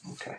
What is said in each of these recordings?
Okay.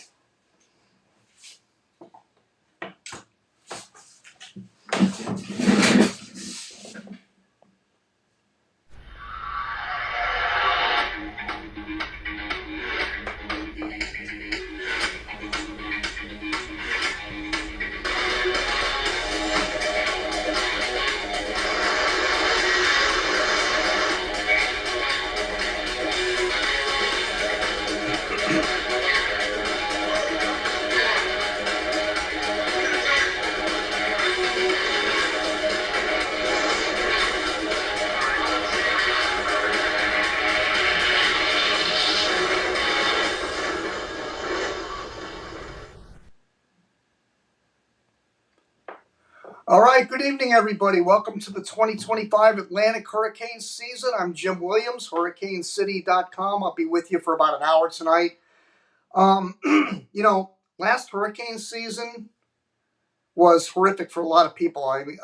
All right, good evening, everybody. Welcome to the 2025 Atlantic hurricane season. I'm Jim Williams, hurricanecity.com. I'll be with you for about an hour tonight. Last hurricane season was horrific for a lot of people. I mean,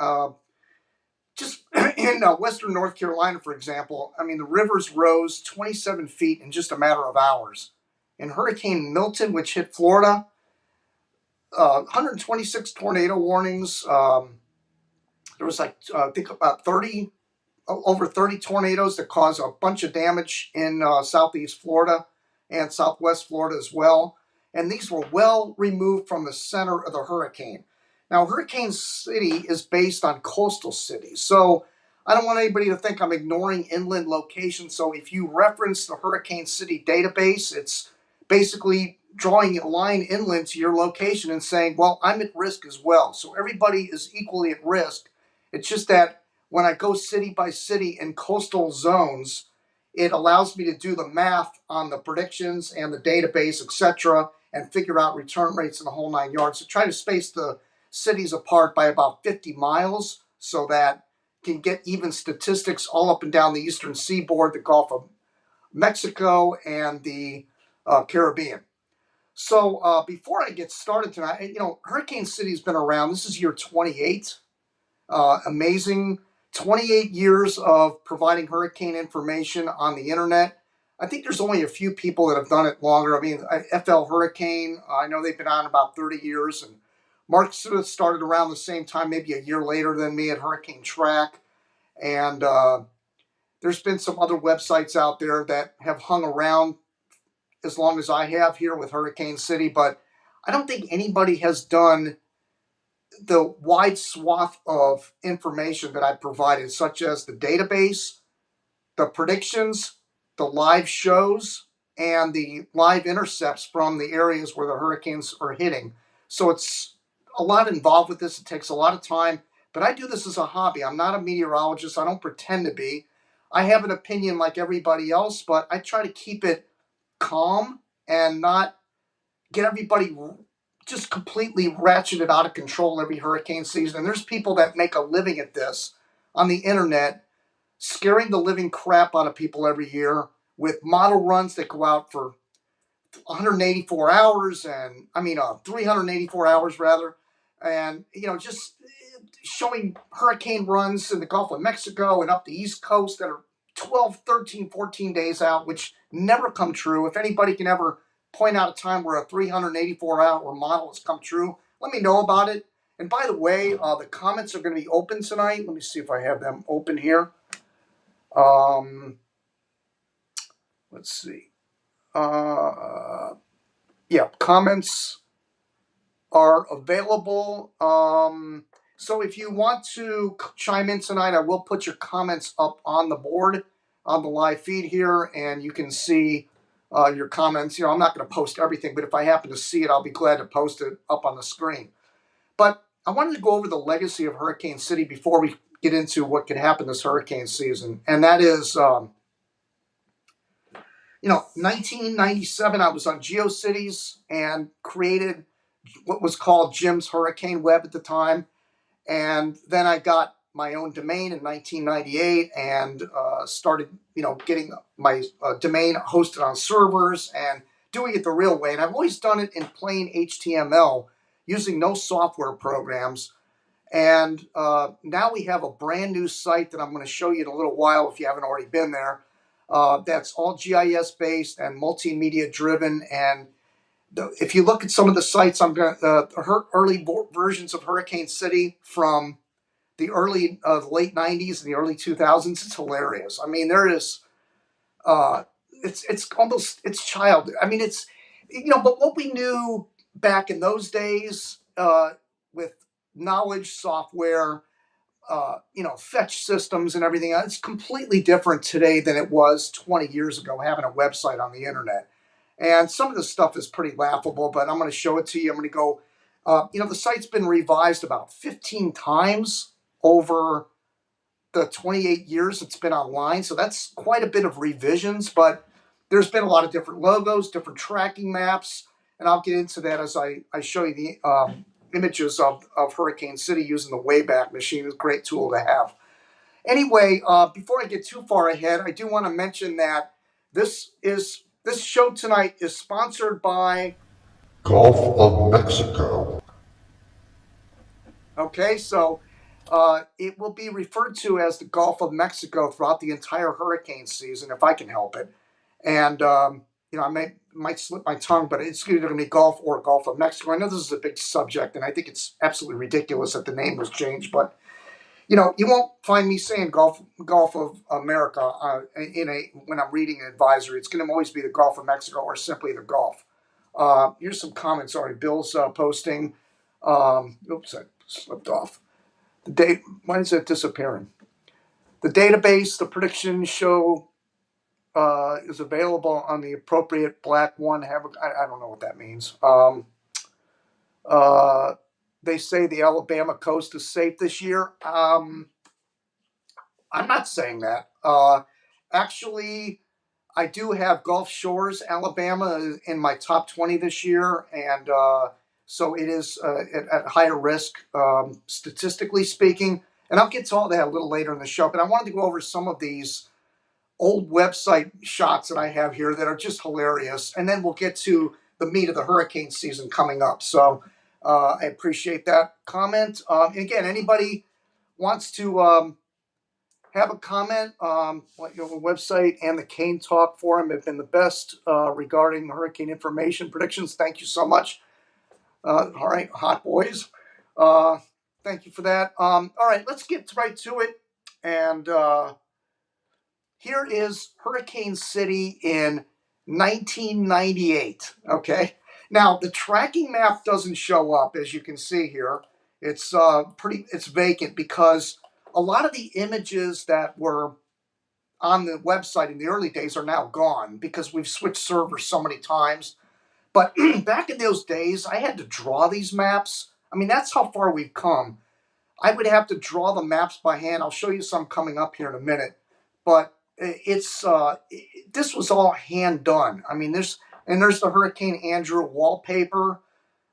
just in Western North Carolina, for example, I mean, the rivers rose 27 feet in just a matter of hours. And Hurricane Milton, which hit Florida, 126 tornado warnings. There was I think about over 30 tornadoes that caused a bunch of damage in southeast Florida and southwest Florida as well. And these were well removed from the center of the hurricane. Now, Hurricane City is based on coastal cities. So I don't want anybody to think I'm ignoring inland locations. So if you reference the Hurricane City database, it's basically drawing a line inland to your location and saying, well, I'm at risk as well. So everybody is equally at risk. It's just that when I go city by city in coastal zones, it allows me to do the math on the predictions and the database, etc., and figure out return rates in the whole 9 yards. So try to space the cities apart by about 50 miles so that can get even statistics all up and down the eastern seaboard, the Gulf of Mexico, and the Caribbean. So before I get started tonight, Hurricane City's been around. This is year 28. Amazing 28 years of providing hurricane information on the internet. I think there's only a few people that have done it longer. I mean, FL Hurricane, I know they've been on about 30 years. And Mark Smith started around the same time, maybe a year later than me at Hurricane Track. And there's been some other websites out there that have hung around as long as I have here with Hurricane City. But I don't think anybody has done the wide swath of information that I provided, such as the database, the predictions, the live shows, and the live intercepts from the areas where the hurricanes are hitting. So it's a lot involved with this. It takes a lot of time, but I do this as a hobby. I'm not a meteorologist. I don't pretend to be. I have an opinion like everybody else, but I try to keep it calm and not get everybody just completely ratcheted out of control every hurricane season. And there's people that make a living at this on the internet, scaring the living crap out of people every year with model runs that go out for 184 hours 384 hours rather. And, just showing hurricane runs in the Gulf of Mexico and up the East Coast that are 12, 13, 14 days out, which never come true. If anybody can ever point out a time where a 384-hour model has come true, let me know about it. And by the way, the comments are going to be open tonight. Let me see if I have them open here. Let's see. Comments are available. So if you want to chime in tonight, I will put your comments up on the board on the live feed here, and you can see your comments. I'm not going to post everything, but if I happen to see it, I'll be glad to post it up on the screen. But I wanted to go over the legacy of Hurricane City before we get into what could happen this hurricane season. And that is, 1997, I was on GeoCities and created what was called Jim's Hurricane Web at the time. And then I got my own domain in 1998 and started, getting my domain hosted on servers and doing it the real way. And I've always done it in plain HTML using no software programs. And now we have a brand new site that I'm going to show you in a little while if you haven't already been there. That's all GIS based and multimedia driven. And if you look at some of the sites, I'm going to early versions of Hurricane City from the late '90s and the early 2000s. It's hilarious. I mean, there is it's almost it's child. I mean, it's but what we knew back in those days with knowledge software, fetch systems and everything, it's completely different today than it was 20 years ago. Having a website on the internet, and some of this stuff is pretty laughable, but I'm going to show it to you. I'm going to go. The site's been revised about 15 times over the 28 years it's been online. So that's quite a bit of revisions, but there's been a lot of different logos, different tracking maps, and I'll get into that as I show you the images of Hurricane City using the Wayback Machine. It's a great tool to have. Anyway, before I get too far ahead, I do want to mention that this show tonight is sponsored by Gulf of Mexico. Okay, so it will be referred to as the Gulf of Mexico throughout the entire hurricane season, if I can help it. And I might slip my tongue, but it's either going to be Gulf or Gulf of Mexico. I know this is a big subject, and I think it's absolutely ridiculous that the name was changed. But you won't find me saying Gulf of America when I'm reading an advisory. It's going to always be the Gulf of Mexico or simply the Gulf. Here's some comments. Sorry, Bill's posting. Oops, I slipped off. The date. Why is it disappearing? The database, the prediction show is available on the appropriate black one. I don't know what that means. They say the Alabama coast is safe this year. I'm not saying that. Actually, I do have Gulf Shores, Alabama, in my top 20 this year, and so it is at higher risk, statistically speaking. And I'll get to all that a little later in the show, but I wanted to go over some of these old website shots that I have here that are just hilarious, and then we'll get to the meat of the hurricane season coming up. So I appreciate that comment. Again, anybody wants to have a comment, the website and the Kane Talk Forum have been the best regarding hurricane information predictions. Thank you so much. All right, hot boys. Thank you for that. All right, let's get right to it. And here is Hurricane City in 1998. Okay. Now the tracking map doesn't show up, as you can see here. It's it's vacant because a lot of the images that were on the website in the early days are now gone because we've switched servers so many times. But back in those days, I had to draw these maps. I mean, that's how far we've come. I would have to draw the maps by hand. I'll show you some coming up here in a minute. But this was all hand done. I mean, there's the Hurricane Andrew wallpaper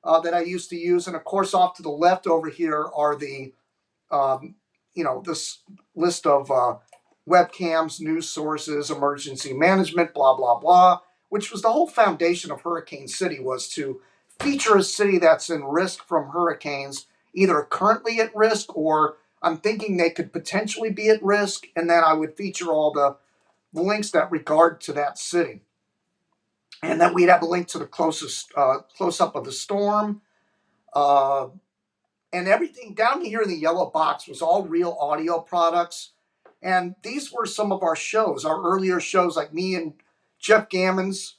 that I used to use. And of course, off to the left over here are the this list of webcams, news sources, emergency management, blah, blah, blah, which was the whole foundation of Hurricane City, was to feature a city that's in risk from hurricanes, either currently at risk or I'm thinking they could potentially be at risk, and then I would feature all the links that regard to that city. And then we'd have a link to the closest close-up of the storm, and everything down here in the yellow box was all real audio products. And these were some of our shows, our earlier shows, like me and Jeff Gammons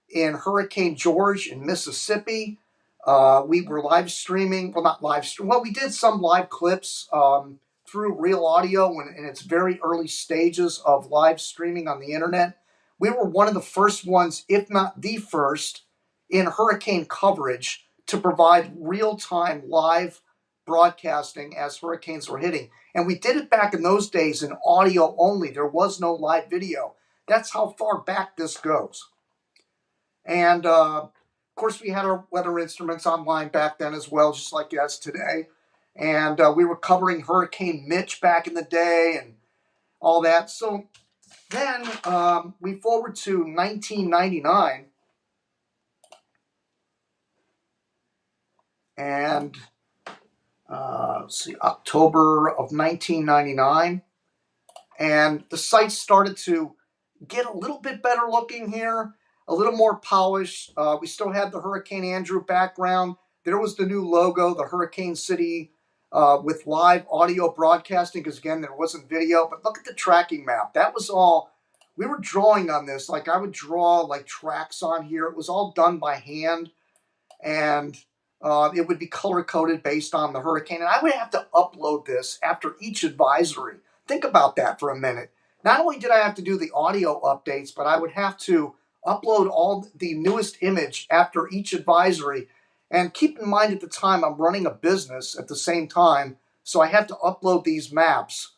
in Hurricane George in Mississippi. We were live streaming, well, not live stream. Well, we did some live clips through real audio in its very early stages of live streaming on the internet. We were one of the first ones, if not the first, in hurricane coverage to provide real-time live broadcasting as hurricanes were hitting. And we did it back in those days in audio only. There was no live video. That's how far back this goes. And of course, we had our weather instruments online back then as well, just like as today. And we were covering Hurricane Mitch back in the day and all that. So then we forward to 1999. And let's see, October of 1999. And the site started to get a little bit better looking here. a little more polished. We still had the Hurricane Andrew background. There was the new logo, the Hurricane City, with live audio broadcasting, because again, there wasn't video. But look at the tracking map. That was all. We were drawing on this. Like I would draw like tracks on here. It was all done by hand, and it would be color coded based on the hurricane. And I would have to upload this after each advisory. Think about that for a minute. Not only did I have to do the audio updates, but I would have to upload all the newest image after each advisory. And keep in mind, at the time, I'm running a business at the same time, so I had to upload these maps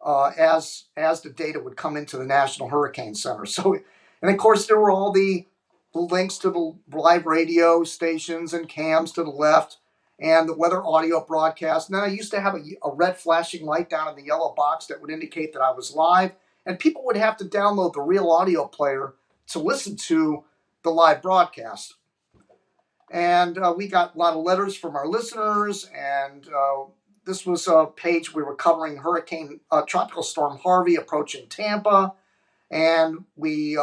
as the data would come into the National Hurricane Center. So, and of course, there were all the links to the live radio stations and cams to the left, and the weather audio broadcast. And then I used to have a red flashing light down in the yellow box that would indicate that I was live, and people would have to download the real audio player to listen to the live broadcast. And we got a lot of letters from our listeners, and this was a page we were covering Tropical Storm Harvey approaching Tampa, and we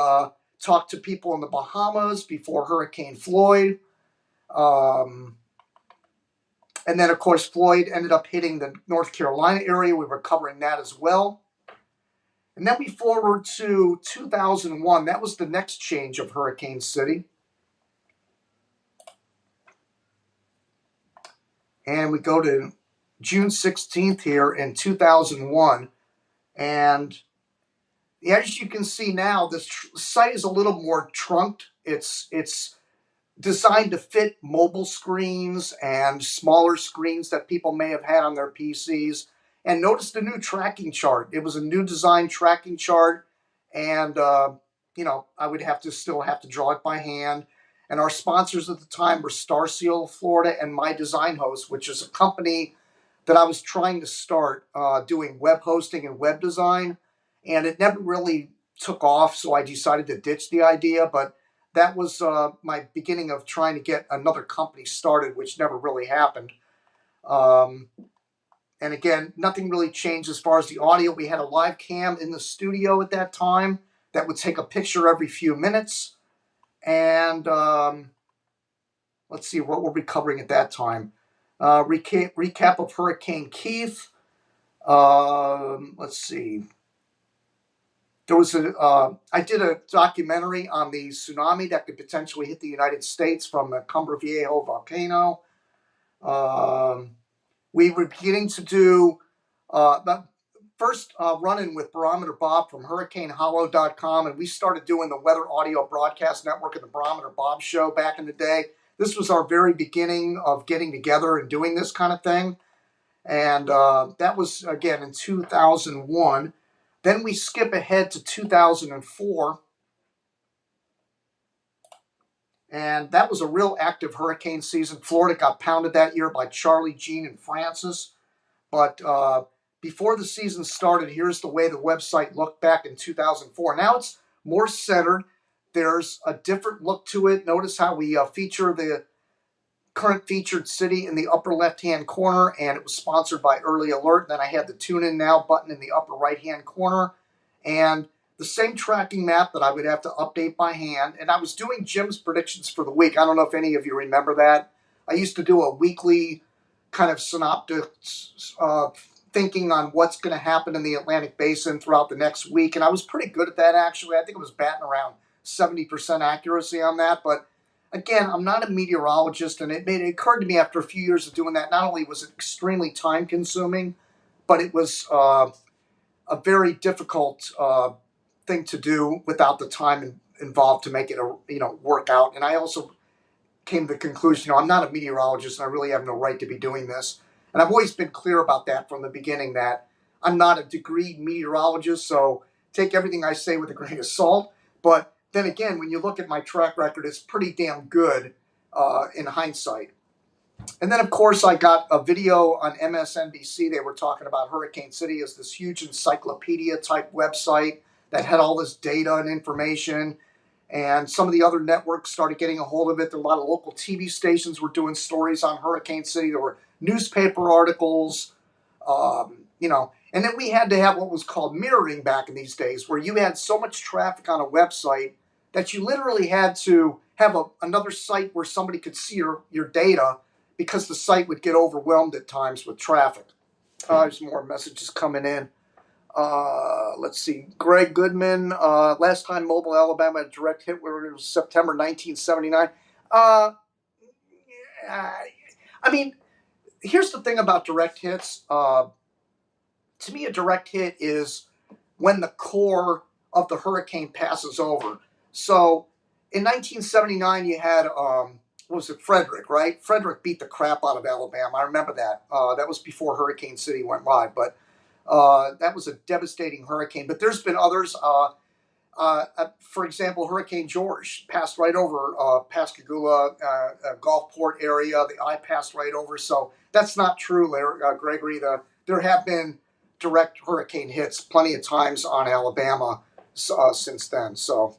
talked to people in the Bahamas before Hurricane Floyd. And then, of course, Floyd ended up hitting the North Carolina area. We were covering that as well. And then we forward to 2001. That was the next change of Hurricane City. And we go to June 16th here in 2001. And as you can see now, this site is a little more trunked. It's designed to fit mobile screens and smaller screens that people may have had on their PCs. And notice the new tracking chart. It was a new design tracking chart. And, I would still have to draw it by hand. And our sponsors at the time were Star Seal Florida and My Design Host, which is a company that I was trying to start doing web hosting and web design. And it never really took off, so I decided to ditch the idea. But that was my beginning of trying to get another company started, which never really happened. And again, nothing really changed as far as the audio. We had a live cam in the studio at that time that would take a picture every few minutes. And let's see, what were we covering at that time? Recap of Hurricane Keith. Let's see. There was I did a documentary on the tsunami that could potentially hit the United States from the Cumbre Viejo volcano. We were beginning to do the first run-in with Barometer Bob from HurricaneHollow.com, and we started doing the Weather Audio Broadcast Network and the Barometer Bob Show back in the day. This was our very beginning of getting together and doing this kind of thing. And that was, again, in 2001. Then we skip ahead to 2004. And that was a real active hurricane season. Florida got pounded that year by Charlie, Jean, and Francis. But before the season started, here's the way the website looked back in 2004. Now it's more centered. There's a different look to it. Notice how we feature the current featured city in the upper left-hand corner, and it was sponsored by Early Alert. Then I had the Tune In Now button in the upper right-hand corner, and the same tracking map that I would have to update by hand. And I was doing Jim's predictions for the week. I don't know if any of you remember that. I used to do a weekly kind of synoptic thinking on what's going to happen in the Atlantic Basin throughout the next week, and I was pretty good at that, actually. I think it was batting around 70% accuracy on that. But again, I'm not a meteorologist, and it occurred to me after a few years of doing that, not only was it extremely time consuming, but it was a very difficult thing to do without the time involved to make it work out. And I also came to the conclusion, I'm not a meteorologist, and I really have no right to be doing this. And I've always been clear about that from the beginning, that I'm not a degreed meteorologist, so take everything I say with a grain of salt. But then again, when you look at my track record, it's pretty damn good in hindsight. And then, of course, I got a video on MSNBC. They were talking about Hurricane City as this huge encyclopedia-type website that had all this data and information. And some of the other networks started getting a hold of it. There were a lot of local TV stations were doing stories on Hurricane City. There were newspaper articles, And then we had to have what was called mirroring back in these days, where you had so much traffic on a website that you literally had to have another site where somebody could see your data because the site would get overwhelmed at times with traffic. There's more messages coming in. Let's see. Greg Goodman. Last time Mobile, Alabama had a direct hit was September 1979. I mean, here's the thing about direct hits. To me, a direct hit is when the core of the hurricane passes over. So in 1979, you had, what was it, Frederick, right? Frederick beat the crap out of Alabama. I remember that. That was before Hurricane City went live, but that was a devastating hurricane. But there's been others. For example, Hurricane George passed right over Pascagoula, Gulfport area. The eye passed right over. So that's not true, Gregory. There have been direct hurricane hits plenty of times on Alabama since then. So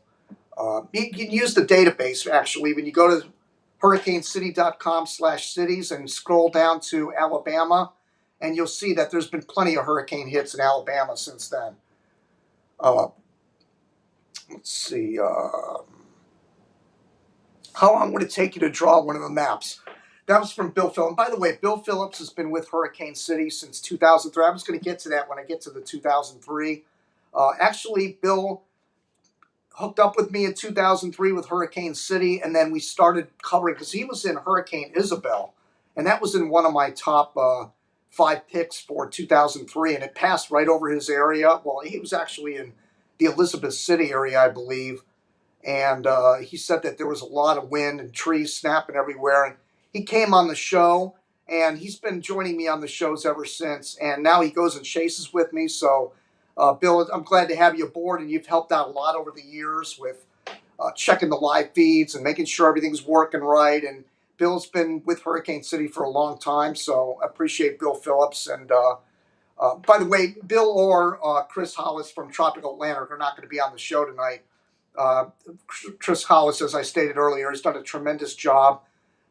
you can use the database, actually. When you go to hurricanecity.com/cities and scroll down to Alabama, and you'll see that there's been plenty of hurricane hits in Alabama since then. Let's see. How long would it take you to draw one of the maps? That was from Bill Phillips. By the way, Bill Phillips has been with Hurricane City since 2003. I was going to get to that when I get to the 2003. Actually, Bill hooked up with me in 2003 with Hurricane City, and then we started covering, because he was in Hurricane Isabel, and that was in one of my top 5 picks for 2003, and it passed right over his area. Well, he was actually in the Elizabeth City area, I believe, and he said that there was a lot of wind and trees snapping everywhere, and he came on the show, and he's been joining me on the shows ever since, and now he goes and chases with me. So Bill, I'm glad to have you aboard, and you've helped out a lot over the years with checking the live feeds and making sure everything's working right. And Bill's been with Hurricane City for a long time, so I appreciate Bill Phillips. And by the way, Bill or Chris Hollis from Tropical Atlantic are not going to be on the show tonight. Chris Hollis, as I stated earlier, has done a tremendous job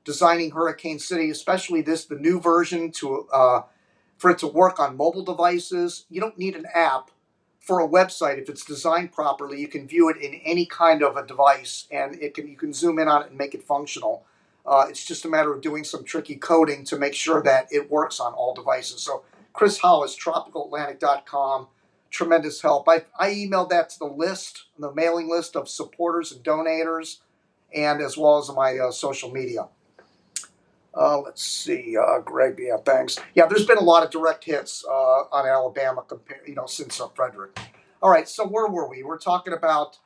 designing Hurricane City, especially the new version for it to work on mobile devices. You don't need an app for a website. If it's designed properly, you can view it in any kind of a device, and you can zoom in on it and make it functional. It's just a matter of doing some tricky coding to make sure that it works on all devices. So Chris Hollis, tropicalatlantic.com, tremendous help. I emailed that to the mailing list of supporters and donators, and as well as my social media. Let's see, Greg. Yeah, thanks. Yeah, there's been a lot of direct hits on Alabama, since Frederick. All right, so where were we? We're talking about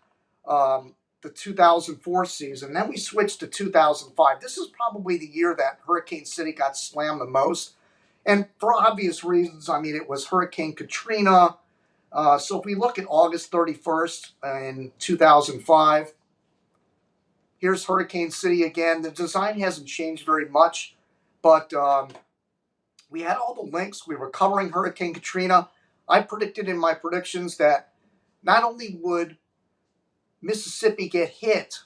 the 2004 season. Then we switched to 2005. This is probably the year that Hurricane City got slammed the most, and for obvious reasons. I mean, it was Hurricane Katrina. So if we look at August 31st in 2005. Here's Hurricane City again. The design hasn't changed very much, but we had all the links. We were covering Hurricane Katrina. I predicted in my predictions that not only would Mississippi get hit,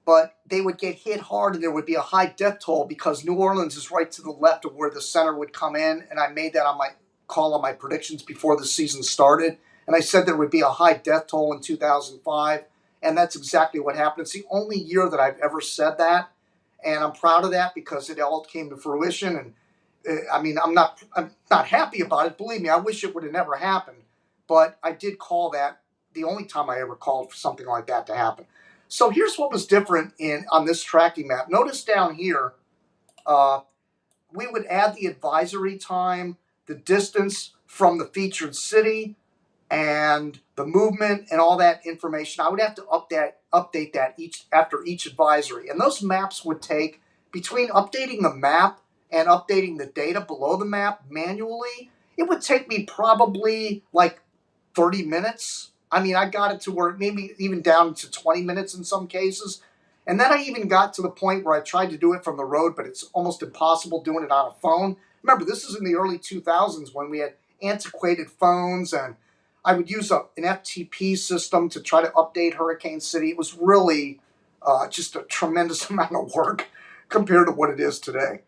but they would get hit hard, and there would be a high death toll because New Orleans is right to the left of where the center would come in, and I made that on my predictions before the season started, and I said there would be a high death toll in 2005. And that's exactly what happened. It's the only year that I've ever said that, and I'm proud of that because it all came to fruition. And I mean, I'm not happy about it. Believe me, I wish it would have never happened, but I did call that the only time I ever called for something like that to happen. So here's what was different on this tracking map. Notice down here, we would add the advisory time, the distance from the featured city, and the movement and all that information. I would have to update that after each advisory. And those maps would take, between updating the map and updating the data below the map manually, it would take me probably like 30 minutes. I mean, I got it to where maybe even down to 20 minutes in some cases. And then I even got to the point where I tried to do it from the road, but it's almost impossible doing it on a phone. Remember, this is in the early 2000s when we had antiquated phones, and I would use an FTP system to try to update Hurricane City. It was really just a tremendous amount of work compared to what it is today.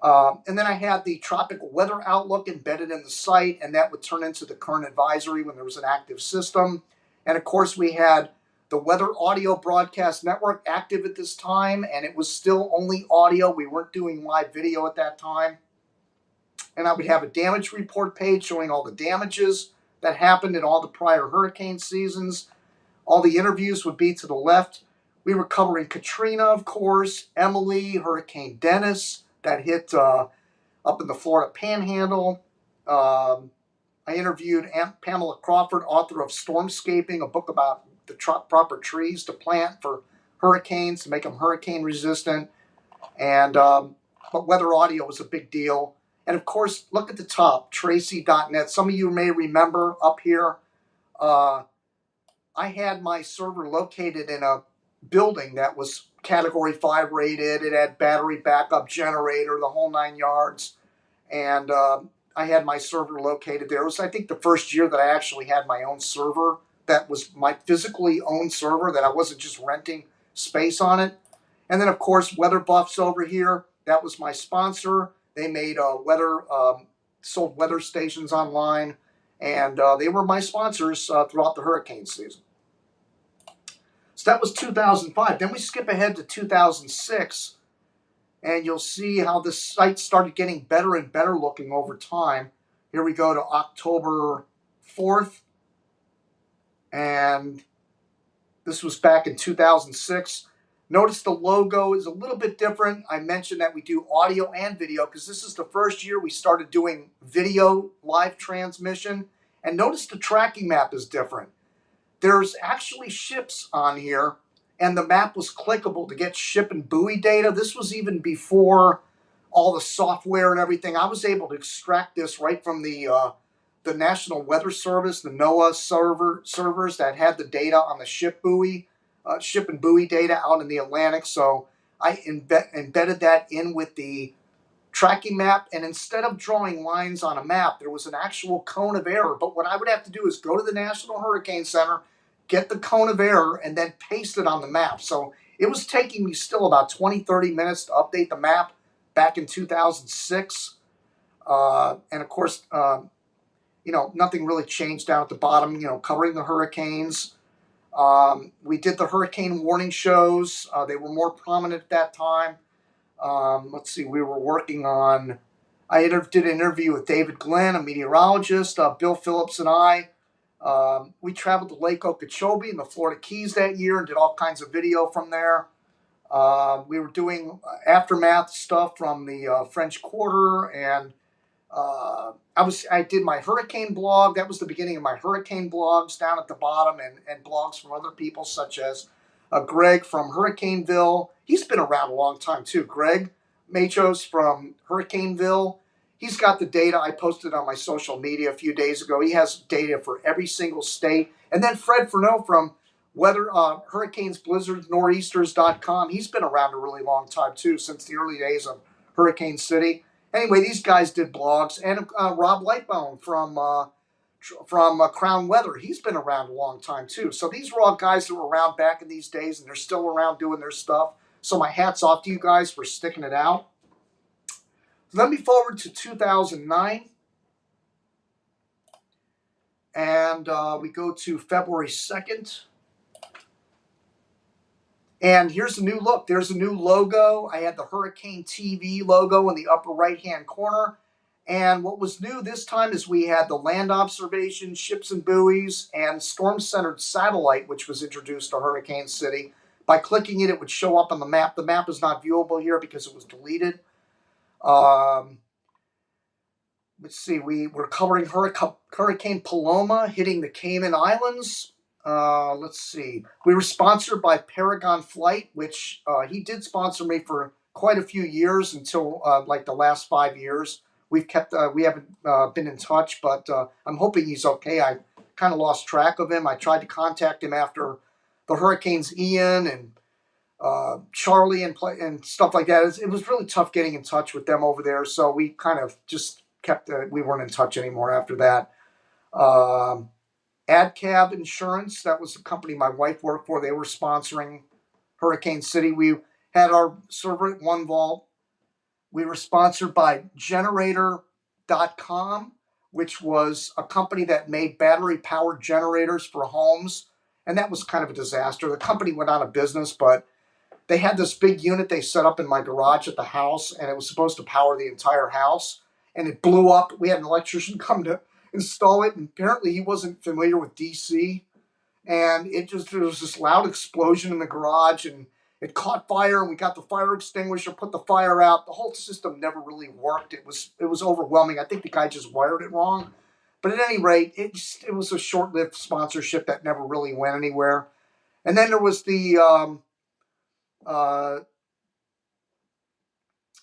And then I had the tropical weather outlook embedded in the site, and that would turn into the current advisory when there was an active system. And of course, we had the Weather Audio Broadcast Network active at this time, and it was still only audio. We weren't doing live video at that time. And I would have a damage report page showing all the damages that happened in all the prior hurricane seasons. All the interviews would be to the left. We were covering Katrina, of course, Emily, Hurricane Dennis that hit up in the Florida Panhandle. I interviewed Pamela Crawford, author of Stormscaping, a book about the proper trees to plant for hurricanes to make them hurricane resistant. And but weather audio was a big deal. And of course, look at the top, Tracy.net. Some of you may remember up here, I had my server located in a building that was Category 5 rated. It had battery backup generator, the whole 9 yards. And I had my server located there. It was, I think, the first year that I actually had my own server. That was my physically owned server, that I wasn't just renting space on it. And then, of course, Weather Buffs over here. That was my sponsor. They made sold weather stations online, and they were my sponsors throughout the hurricane season. So that was 2005. Then we skip ahead to 2006, and you'll see how the site started getting better and better looking over time. Here we go to October 4th, and this was back in 2006. Notice the logo is a little bit different. I mentioned that we do audio and video because this is the first year we started doing video live transmission. And notice the tracking map is different. There's actually ships on here, and the map was clickable to get ship and buoy data. This was even before all the software and everything. I was able to extract this right from the National Weather Service, the NOAA servers that had the data on the ship and buoy data out in the Atlantic. So I embedded that in with the tracking map, and instead of drawing lines on a map, there was an actual cone of error. But what I would have to do is go to the National Hurricane Center, get the cone of error, and then paste it on the map. So it was taking me still about 20-30 minutes to update the map back in 2006. And of course, nothing really changed down at the bottom, covering the hurricanes. We did the hurricane warning shows. They were more prominent at that time. Let's see, we were working on, I did an interview with David Glenn, a meteorologist, Bill Phillips and I. We traveled to Lake Okeechobee in the Florida Keys that year and did all kinds of video from there. We were doing aftermath stuff from the French Quarter, and I did my hurricane blog. That was the beginning of my hurricane blogs down at the bottom, and blogs from other people such as Greg from Hurricaneville. He's been around a long time too. Greg Machos from Hurricaneville. He's got the data I posted on my social media a few days ago. He has data for every single state. And then Fred Furneaux from Hurricanes, Blizzards, Nor'easters.com. He's been around a really long time too, since the early days of Hurricane City. Anyway, these guys did blogs, and Rob Lightbone from Crown Weather. He's been around a long time too. So these were all guys that were around back in these days, and they're still around doing their stuff. So my hat's off to you guys for sticking it out. Let me forward to 2009, and we go to February 2nd. And here's a new look. There's a new logo. I had the Hurricane TV logo in the upper right-hand corner. And what was new this time is we had the land observation, ships and buoys, and storm-centered satellite, which was introduced to Hurricane City. By clicking it, it would show up on the map. The map is not viewable here because it was deleted. Let's see, we were covering Hurricane Paloma hitting the Cayman Islands. Let's see, we were sponsored by Paragon Flight, which he did sponsor me for quite a few years until like the last 5 years. We haven't been in touch, but I'm hoping he's okay. I kind of lost track of him. I tried to contact him after the Hurricanes Ian and Charlie and stuff like that. It was really tough getting in touch with them over there, so we kind of just we weren't in touch anymore after that. AdCab Insurance, that was the company my wife worked for. They were sponsoring Hurricane City. We had our server at One Vault. We were sponsored by Generator.com, which was a company that made battery-powered generators for homes. and that was kind of a disaster. The company went out of business, but they had this big unit they set up in my garage at the house, and it was supposed to power the entire house, and it blew up. We had an electrician come to install it, and apparently he wasn't familiar with DC, and there was this loud explosion in the garage, and it caught fire, and we got the fire extinguisher, put the fire out. The whole system never really worked. It was overwhelming. I think the guy just wired it wrong. But at any rate, it was a short-lived sponsorship that never really went anywhere. And then there was the uh,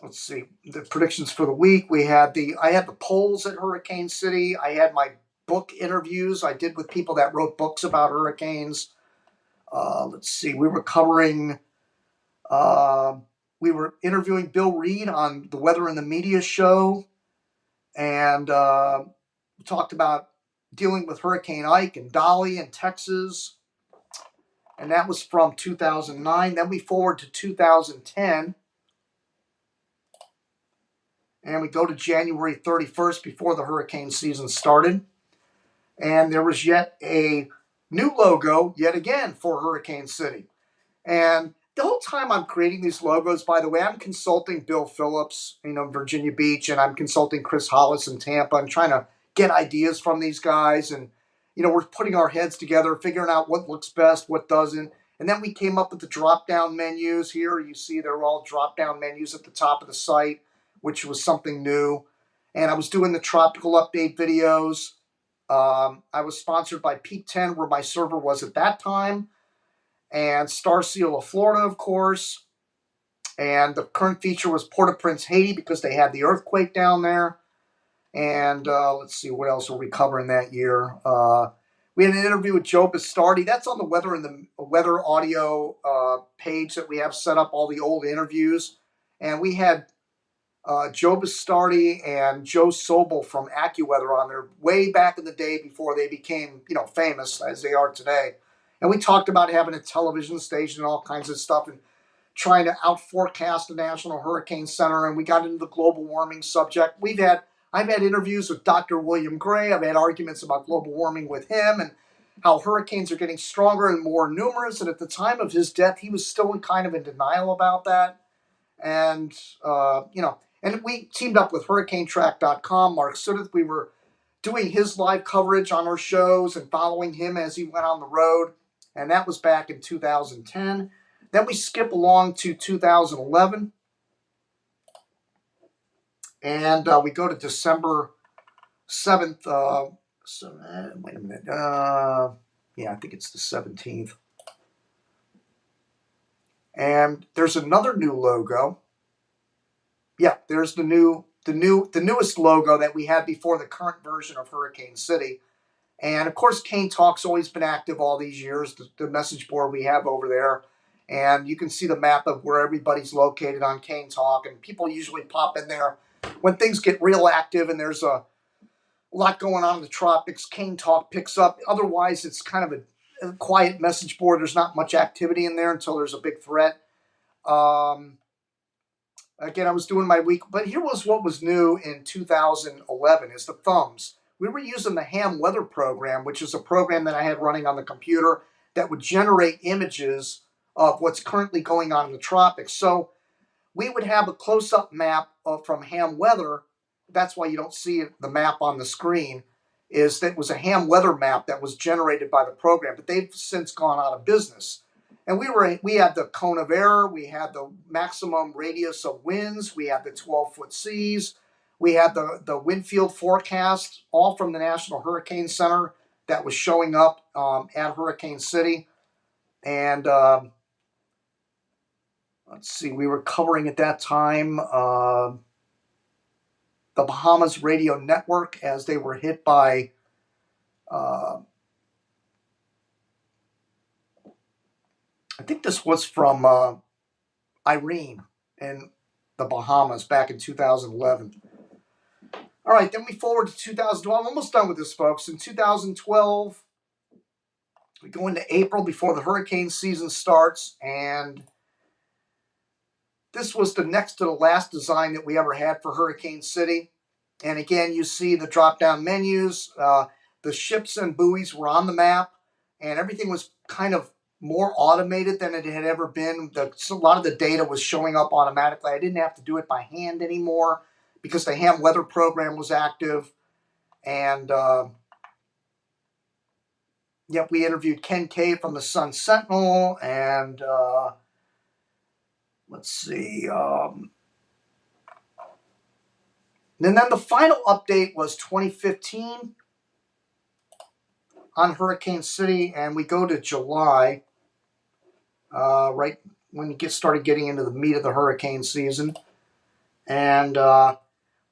let's see, the predictions for the week. I had the polls at Hurricane City. I had my book interviews I did with people that wrote books about hurricanes. Let's see, we were interviewing Bill Reed on the Weather and the Media show, and we talked about dealing with Hurricane Ike and Dolly in Texas, and that was from 2009. Then we forward to 2010, and we go to January 31st before the hurricane season started, and there was yet a new logo, yet again, for Hurricane City. And the whole time I'm creating these logos, by the way, I'm consulting Bill Phillips, Virginia Beach, and I'm consulting Chris Hollis in Tampa. I'm trying to get ideas from these guys, and we're putting our heads together, figuring out what looks best, what doesn't. And then we came up with the drop-down menus. Here you see they're all drop-down menus at the top of the site, which was something new. And I was doing the tropical update videos. I was sponsored by Peak 10, where my server was at that time, and Star Seal of Florida, of course. And the current feature was Port-au-Prince, Haiti, because they had the earthquake down there. And let's see, what else were we covering that year? We had an interview with Joe Bastardi. That's on the Weather Audio page that we have set up, all the old interviews. And we had Joe Bastardi and Joe Sobel from AccuWeather on there way back in the day before they became, famous as they are today. And we talked about having a television station and all kinds of stuff and trying to outforecast the National Hurricane Center. And we got into the global warming subject. I've had interviews with Dr. William Gray. I've had arguments about global warming with him and how hurricanes are getting stronger and more numerous. And at the time of his death, he was still kind of in denial about that. And, and we teamed up with HurricaneTrack.com, Mark Sudduth. We were doing his live coverage on our shows and following him as he went on the road. And that was back in 2010. Then we skip along to 2011. And we go to December 7th. Wait a minute. Yeah, I think it's the 17th. And there's another new logo. Yeah, there's the newest logo that we had before the current version of Hurricane City. And of course, Kane Talk's always been active all these years, the message board we have over there. And you can see the map of where everybody's located on Kane Talk. And people usually pop in there when things get real active and there's a lot going on in the tropics. Kane Talk picks up. Otherwise, it's kind of a quiet message board. There's not much activity in there until there's a big threat. Again, I was doing my week, but here was what was new in 2011 is the thumbs. We were using the Ham Weather program, which is a program that I had running on the computer that would generate images of what's currently going on in the tropics. So we would have a close-up map from Ham Weather. That's why you don't see the map on the screen, is that it was a Ham Weather map that was generated by the program, but they've since gone out of business. And we had the cone of error, we had the maximum radius of winds, we had the 12-foot seas, we had the wind field forecast, all from the National Hurricane Center that was showing up at Hurricane City. And let's see, we were covering at that time the Bahamas Radio Network as they were hit by I think this was from Irene in the Bahamas back in 2011. All right, then we forward to 2012. I'm almost done with this, folks. In 2012, we go into April before the hurricane season starts, and this was the next to the last design that we ever had for Hurricane City. And again, you see the drop-down menus. The ships and buoys were on the map. and everything was kind of more automated than it had ever been. A lot of the data was showing up automatically. I didn't have to do it by hand anymore because the ham weather program was active. And yep, we interviewed Ken Kay from the Sun Sentinel, and let's see. And then the final update was 2015 on Hurricane City, and we go to July, right when you started getting into the meat of the hurricane season. And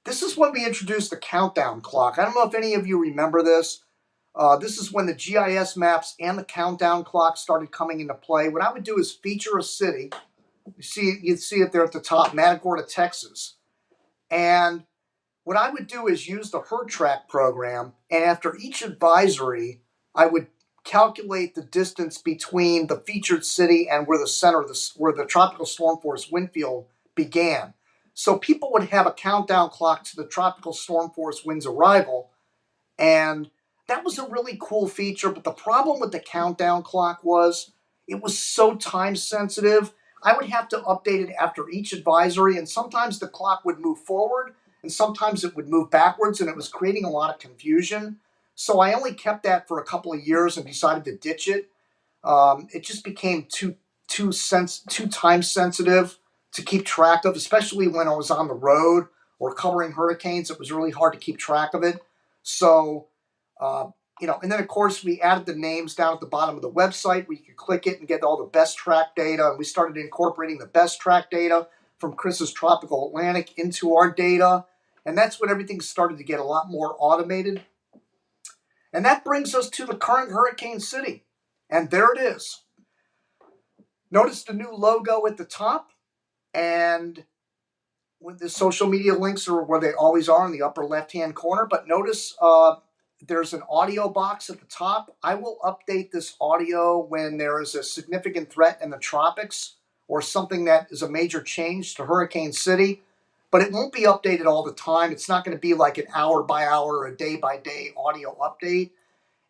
this is when we introduced the countdown clock. I don't know if any of you remember this. This is when the GIS maps and the countdown clock started coming into play. What I would do is feature a city. You'd see it there at the top, Matagorda, Texas. And what I would do is use the HerdTrack program, and after each advisory, I would calculate the distance between the featured city and where where the tropical storm force wind field began. So people would have a countdown clock to the tropical storm force wind's arrival, and that was a really cool feature. But the problem with the countdown clock was it was so time sensitive. I would have to update it after each advisory, and sometimes the clock would move forward and sometimes it would move backwards, and it was creating a lot of confusion. So I only kept that for a couple of years and decided to ditch it. It just became too time sensitive to keep track of, especially when I was on the road or covering hurricanes. It was really hard to keep track of it. So, and then of course we added the names down at the bottom of the website where you could click it and get all the best track data. And we started incorporating the best track data from Chris's Tropical Atlantic into our data. And that's when everything started to get a lot more automated. And that brings us to the current Hurricane City. And there it is. Notice the new logo at the top. And with the social media links are where they always are in the upper left-hand corner. But notice there's an audio box at the top. I will update this audio when there is a significant threat in the tropics or something that is a major change to Hurricane City. But it won't be updated all the time. It's not going to be like an hour by hour or a day by day audio update.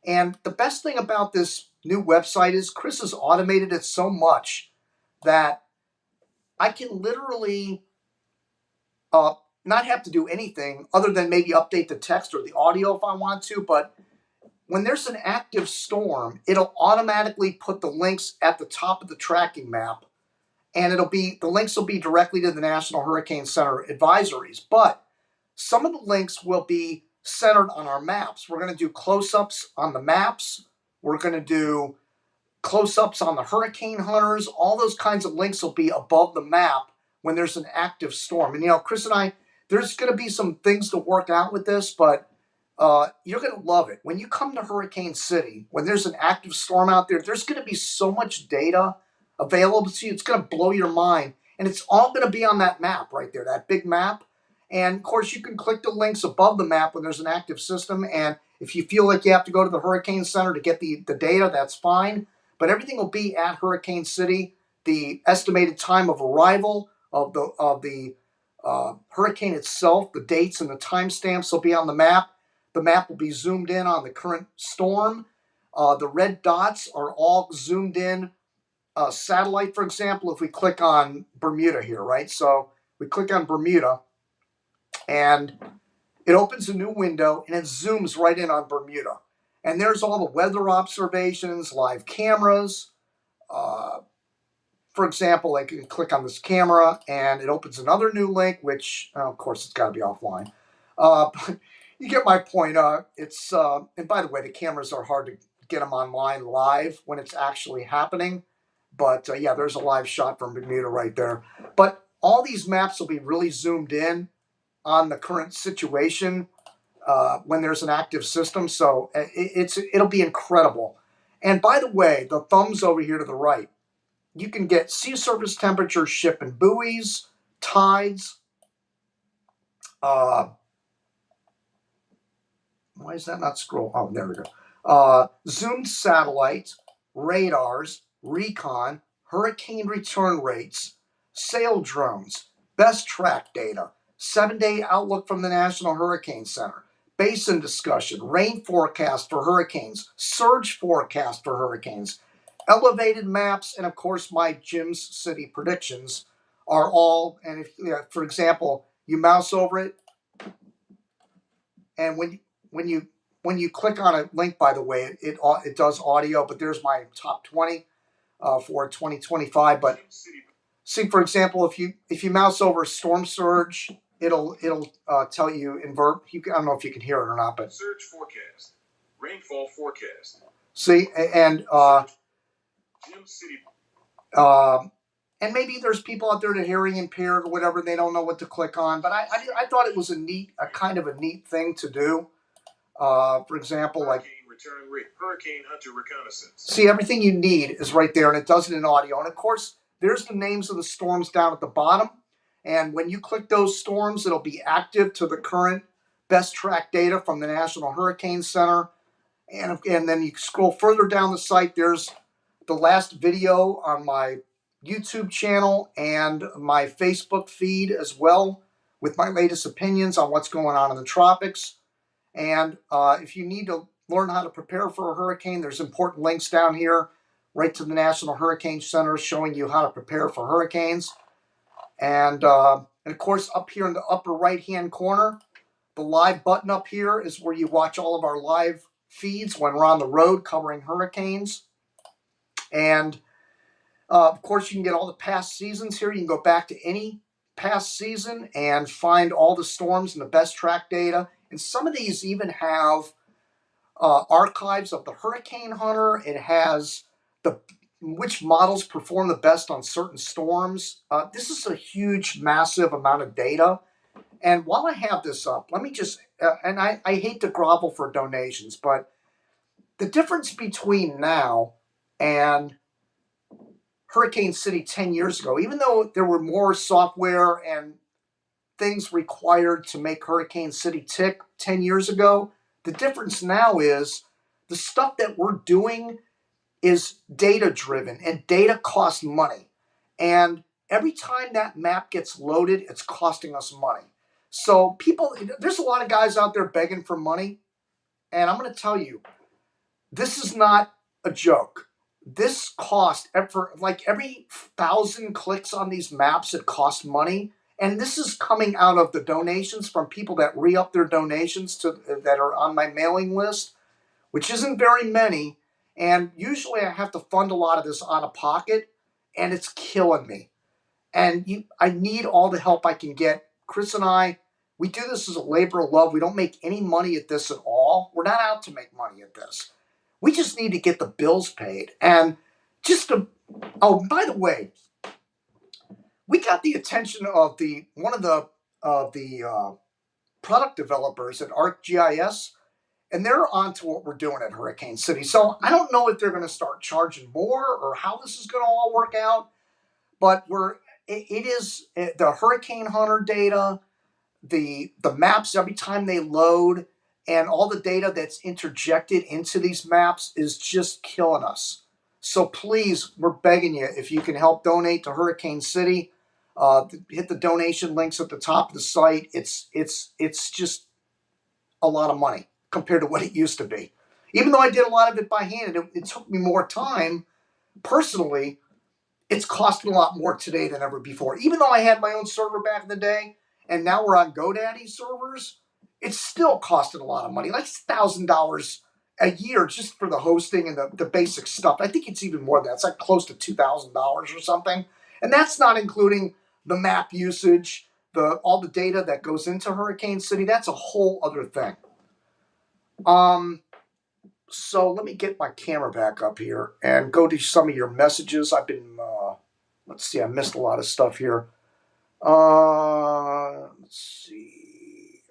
And the best thing about this new website is Chris has automated it so much that I can literally not have to do anything other than maybe update the text or the audio if I want to. But when there's an active storm, it'll automatically put the links at the top of the tracking map. And the links will be directly to the National Hurricane Center advisories. But some of the links will be centered on our maps. We're going to do close-ups on the maps. We're going to do close-ups on the hurricane hunters. All those kinds of links will be above the map when there's an active storm. And, Chris and I, there's going to be some things to work out with this, but you're going to love it. When you come to Hurricane City, when there's an active storm out there, there's going to be so much data available to you. It's going to blow your mind. And it's all going to be on that map right there, that big map. And, of course, you can click the links above the map when there's an active system. And if you feel like you have to go to the Hurricane Center to get the data, that's fine. But everything will be at Hurricane City. The estimated time of arrival of the hurricane itself, the dates and the timestamps will be on the map. The map will be zoomed in on the current storm. The red dots are all zoomed in. Satellite, for example, if we click on Bermuda here, right? So we click on Bermuda, and it opens a new window, and it zooms right in on Bermuda. And there's all the weather observations, live cameras. For example, I can click on this camera, and it opens another new link, which, of course, it's got to be offline. But you get my point. And by the way, the cameras are hard to get them online live when it's actually happening. But yeah, there's a live shot from Bermuda right there. But all these maps will be really zoomed in on the current situation when there's an active system. So it'll be incredible. And by the way, the thumbs over here to the right, you can get sea surface temperature, ship and buoys, tides. Why is that not scroll? Oh, there we go. Zoomed satellites, radars, recon, hurricane return rates, sail drones, best track data, 7-day outlook from the National Hurricane Center, basin discussion, rain forecast for hurricanes, surge forecast for hurricanes, elevated maps, and of course my Jim's City predictions are all. And if, for example, you mouse over it, and when you when you click on a link, by the way, it does audio, but there's my top 20 for 2025. But see, for example, if you mouse over storm surge, it'll tell you in verb. I don't know if you can hear it or not, but surge forecast, rainfall forecast. See, and Jim City. And maybe there's people out there that are hearing impaired or whatever. They don't know what to click on, but I thought it was a kind of a neat thing to do. For example, like Hurricane Hunter reconnaissance. See, everything you need is right there, and it does it in audio. And of course, there's the names of the storms down at the bottom. And when you click those storms, it'll be active to the current best track data from the National Hurricane Center. And then you scroll further down the site, there's the last video on my YouTube channel and my Facebook feed as well, with my latest opinions on what's going on in the tropics. And if you need to learn how to prepare for a hurricane, there's important links down here right to the National Hurricane Center showing you how to prepare for hurricanes. And of course, up here in the upper right-hand corner, the live button up here is where you watch all of our live feeds when we're on the road covering hurricanes. And of course, you can get all the past seasons here. You can go back to any past season and find all the storms and the best track data. And some of these even have archives of the Hurricane Hunter. It has which models perform the best on certain storms. This is a huge, massive amount of data. And while I have this up, let me just, and I hate to grovel for donations, but the difference between now and Hurricane City 10 years ago, even though there were more software and things required to make Hurricane City tick 10 years ago, the difference now is the stuff that we're doing is data driven, and data costs money. And every time that map gets loaded, it's costing us money. So there's a lot of guys out there begging for money. And I'm going to tell you, this is not a joke. This cost, for like every 1,000 clicks on these maps, it costs money. And this is coming out of the donations from people that re-up their donations that are on my mailing list, which isn't very many. And usually I have to fund a lot of this out of pocket, and it's killing me. And I need all the help I can get. Chris and I, we do this as a labor of love. We don't make any money at this at all. We're not out to make money at this. We just need to get the bills paid. And by the way, we got the attention of one of the product developers at ArcGIS, and they're on to what we're doing at Hurricane City. So I don't know if they're going to start charging more or how this is going to all work out, but it is the Hurricane Hunter data, the maps every time they load, and all the data that's interjected into these maps is just killing us. So please, we're begging you, if you can help donate to Hurricane City, hit the donation links at the top of the site. It's just a lot of money compared to what it used to be. Even though I did a lot of it by hand, it took me more time. Personally, it's costing a lot more today than ever before. Even though I had my own server back in the day, and now we're on GoDaddy servers, it's still costing a lot of money, like $1,000 a year just for the hosting and the basic stuff. I think it's even more than that. It's like close to $2,000 or something. And that's not including the map usage, all the data that goes into Hurricane City. That's a whole other thing. So let me get my camera back up here and go to some of your messages. I've been, let's see, I missed a lot of stuff here. Let's see.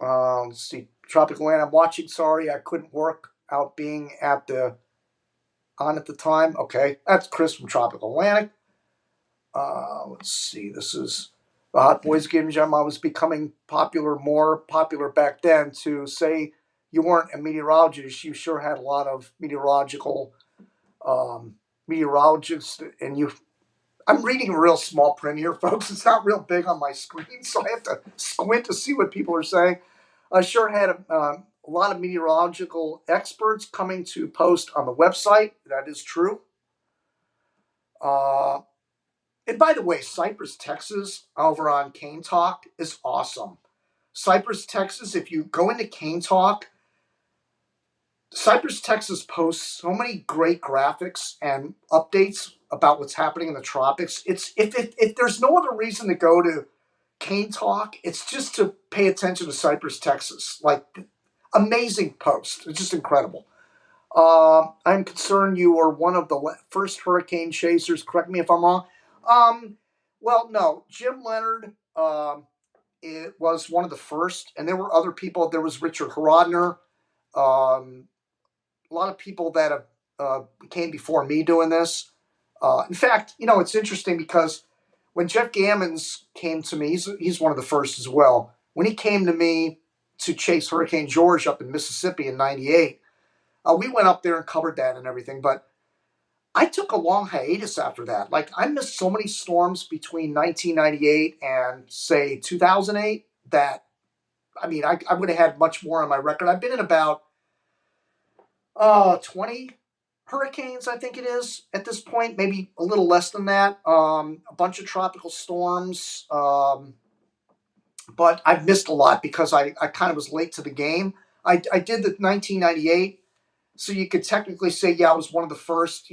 Let's see. Tropical Land I'm watching. Sorry, I couldn't work out being on at the time. Okay, that's Chris from Tropical Atlantic. Let's see. This is the Hot Boys Game Jam. I was becoming more popular back then. To say you weren't a meteorologist, you sure had a lot of meteorologists, and I'm reading a real small print here, folks. It's not real big on my screen, so I have to squint to see what people are saying. I sure had a lot of meteorological experts coming to post on the website. That is true. Uh, and by the way, Cypress, Texas, over on Cane Talk is awesome. Cypress, Texas, if you go into Cane Talk, Cypress, Texas posts so many great graphics and updates about what's happening in the tropics. It's if there's no other reason to go to Cane Talk, it's just to pay attention to Cypress, Texas. Like, amazing post. It's just incredible. I'm concerned you were one of the first hurricane chasers. Correct me if I'm wrong. Um, well, no, Jim Leonard. It was one of the first, and there were other people. There was Richard Horodner. Um, a lot of people that have came before me doing this. In fact, it's interesting because when Jeff Gammons came to me, he's one of the first as well. When he came to me to chase Hurricane George up in Mississippi in '98, we went up there and covered that and everything. But I took a long hiatus after that. Like, I missed so many storms between 1998 and, say, 2008 that, I mean, I would have had much more on my record. I've been in about 20 hurricanes, I think it is at this point, maybe a little less than that. A bunch of tropical storms. But I've missed a lot because I kind of was late to the game. I did the 1998, so you could technically say, yeah, I was one of the first,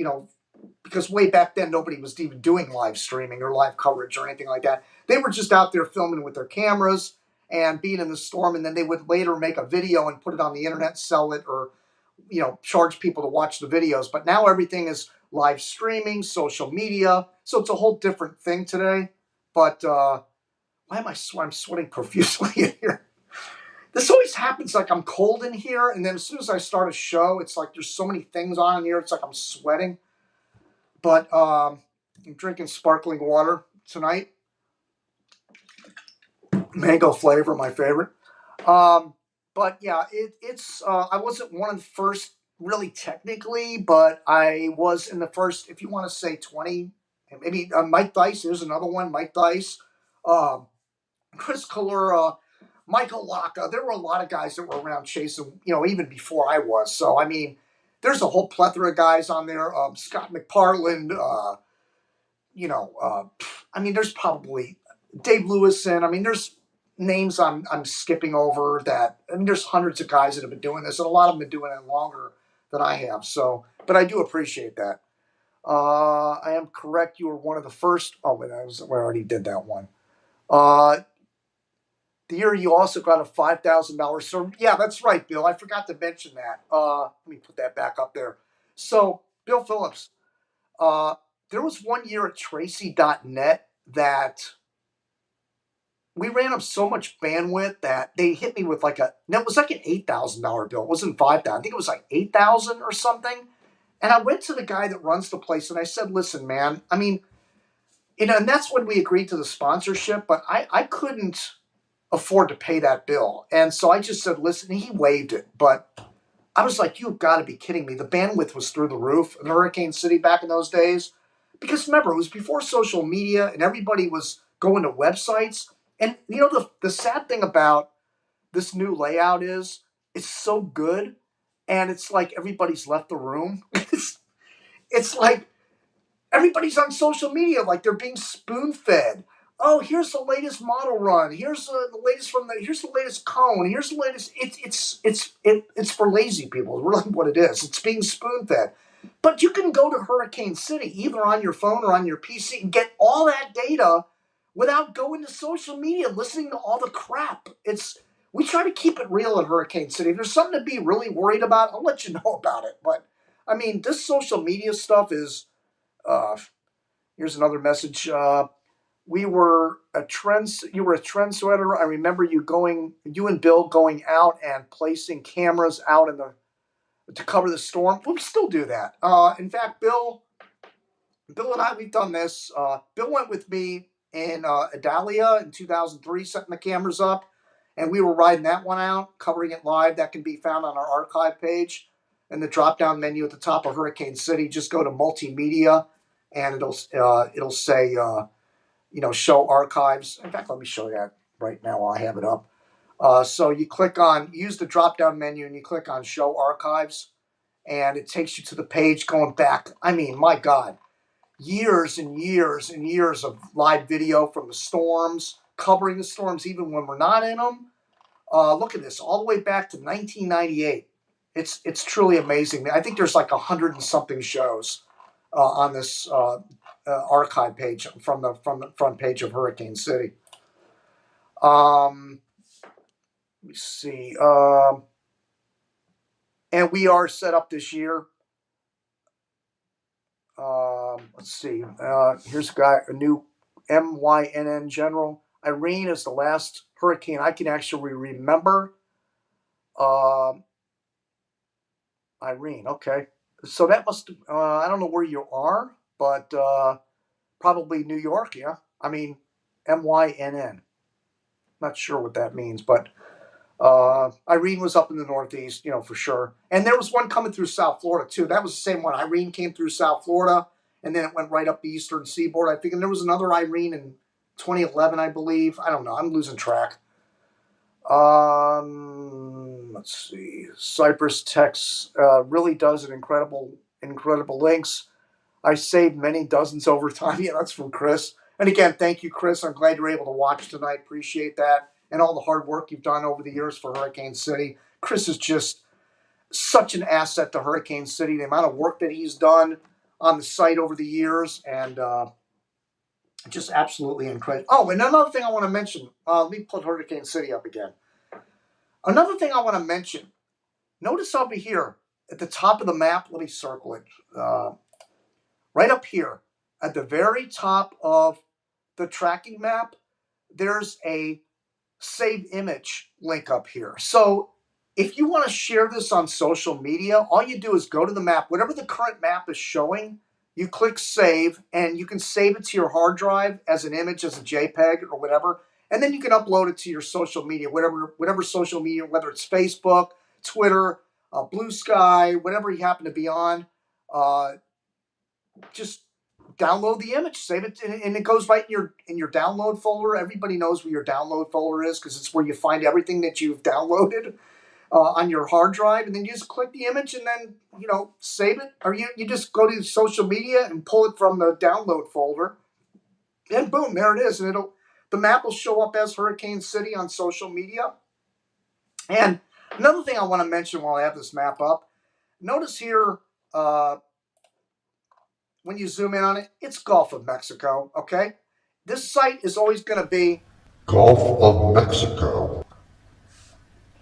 because way back then nobody was even doing live streaming or live coverage or anything like that. They were just out there filming with their cameras and being in the storm, and then they would later make a video and put it on the internet, sell it, or charge people to watch the videos. But now everything is live streaming, social media, so it's a whole different thing today. But why am I'm sweating profusely in here? This always happens. Like, I'm cold in here, and then as soon as I start a show, it's like there's so many things on in here. It's like I'm sweating. But I'm drinking sparkling water tonight. Mango flavor, my favorite. But yeah, it's I wasn't one of the first really technically, but I was in the first, if you want to say 20, maybe Mike Dice. There's another one, Mike Dice, um, Chris Kalura, Michael Laka. There were a lot of guys that were around chasing, even before I was. So I mean, there's a whole plethora of guys on there. Scott McPartland. I mean, there's probably Dave Lewison. I mean, there's names I'm skipping over that. I mean, there's hundreds of guys that have been doing this, and a lot of them have been doing it longer than I have. So, but I do appreciate that. I am correct. You were one of the first. Oh, wait, I already did that one. Uh, the year you also got a $5,000. So yeah, that's right, Bill. I forgot to mention that. Let me put that back up there. So, Bill Phillips. Uh, there was one year at Tracy.net that we ran up so much bandwidth that they hit me with it was like an $8,000 bill. It wasn't 5,000. I think it was like 8,000 or something. And I went to the guy that runs the place and I said, listen, man, I mean, and that's when we agreed to the sponsorship, but I couldn't afford to pay that bill. And so I just said, listen, he waived it. But I was like, you've got to be kidding me. The bandwidth was through the roof in Hurricane City back in those days. Because remember, it was before social media and everybody was going to websites. And the sad thing about this new layout is it's so good and it's like everybody's left the room. It's like everybody's on social media, like they're being spoon fed. Oh, here's the latest model run. Here's the latest here's the latest cone. Here's the latest. It's for lazy people. It's really what it is. It's being spoon fed. But you can go to Hurricane City either on your phone or on your PC and get all that data without going to social media, listening to all the crap. We try to keep it real at Hurricane City. If there's something to be really worried about, I'll let you know about it. But I mean, this social media stuff is. Here's another message. We were a trend. You were a trendsetter. I remember you and Bill going out and placing cameras out to cover the storm. We still do that. In fact, Bill and I, we've done this. Bill went with me in Adalia in 2003, setting the cameras up, and we were riding that one out, covering it live. That can be found on our archive page in the drop-down menu at the top of Hurricane City. Just go to multimedia, and it'll say show archives. In fact, let me show you that right now while I have it up. So you use the drop down menu and you click on show archives, and it takes you to the page going back. I mean, my God, years and years and years of live video from the storms, covering the storms even when we're not in them. Look at this, all the way back to 1998. It's truly amazing. I think there's like 100 and something shows on this archive page from the front page of Hurricane City. Let me see. And we are set up this year. Let's see. Here's a new MYNN General. Irene is the last hurricane I can actually remember. Irene, okay. So that must, I don't know where you are, but probably New York, yeah. I mean, MYNN. Not sure what that means, but Irene was up in the Northeast, for sure. And there was one coming through South Florida, too. That was the same one. Irene came through South Florida, and then it went right up the eastern seaboard, I think. And there was another Irene in 2011, I believe. I don't know. I'm losing track. Let's see. Cypress Text really does an incredible links. I saved many dozens over time. Yeah, that's from Chris. And again, thank you, Chris. I'm glad you're able to watch tonight. Appreciate that. And all the hard work you've done over the years for Hurricane City. Chris is just such an asset to Hurricane City. The amount of work that he's done on the site over the years, and just absolutely incredible. Oh, and another thing I want to mention. Let me put Hurricane City up again. Another thing I want to mention. Notice over here at the top of the map. Let me circle it. Right up here at the very top of the tracking map, there's a save image link up here. So if you want to share this on social media, all you do is go to the map. Whatever the current map is showing, you click save, and you can save it to your hard drive as an image, as a JPEG or whatever. And then you can upload it to your social media, whatever social media, whether it's Facebook, Twitter, Blue Sky, whatever you happen to be on. Just download the image, save it, and it goes right in your download folder. Everybody knows where your download folder is because it's where you find everything that you've downloaded on your hard drive. And then you just click the image and then save it, or you just go to social media and pull it from the download folder, and boom, there it is. And the map will show up as Hurricane City on social media. And another thing I want to mention while I have this map up, notice here. When you zoom in on it, it's Gulf of Mexico, okay? This site is always going to be Gulf of Mexico.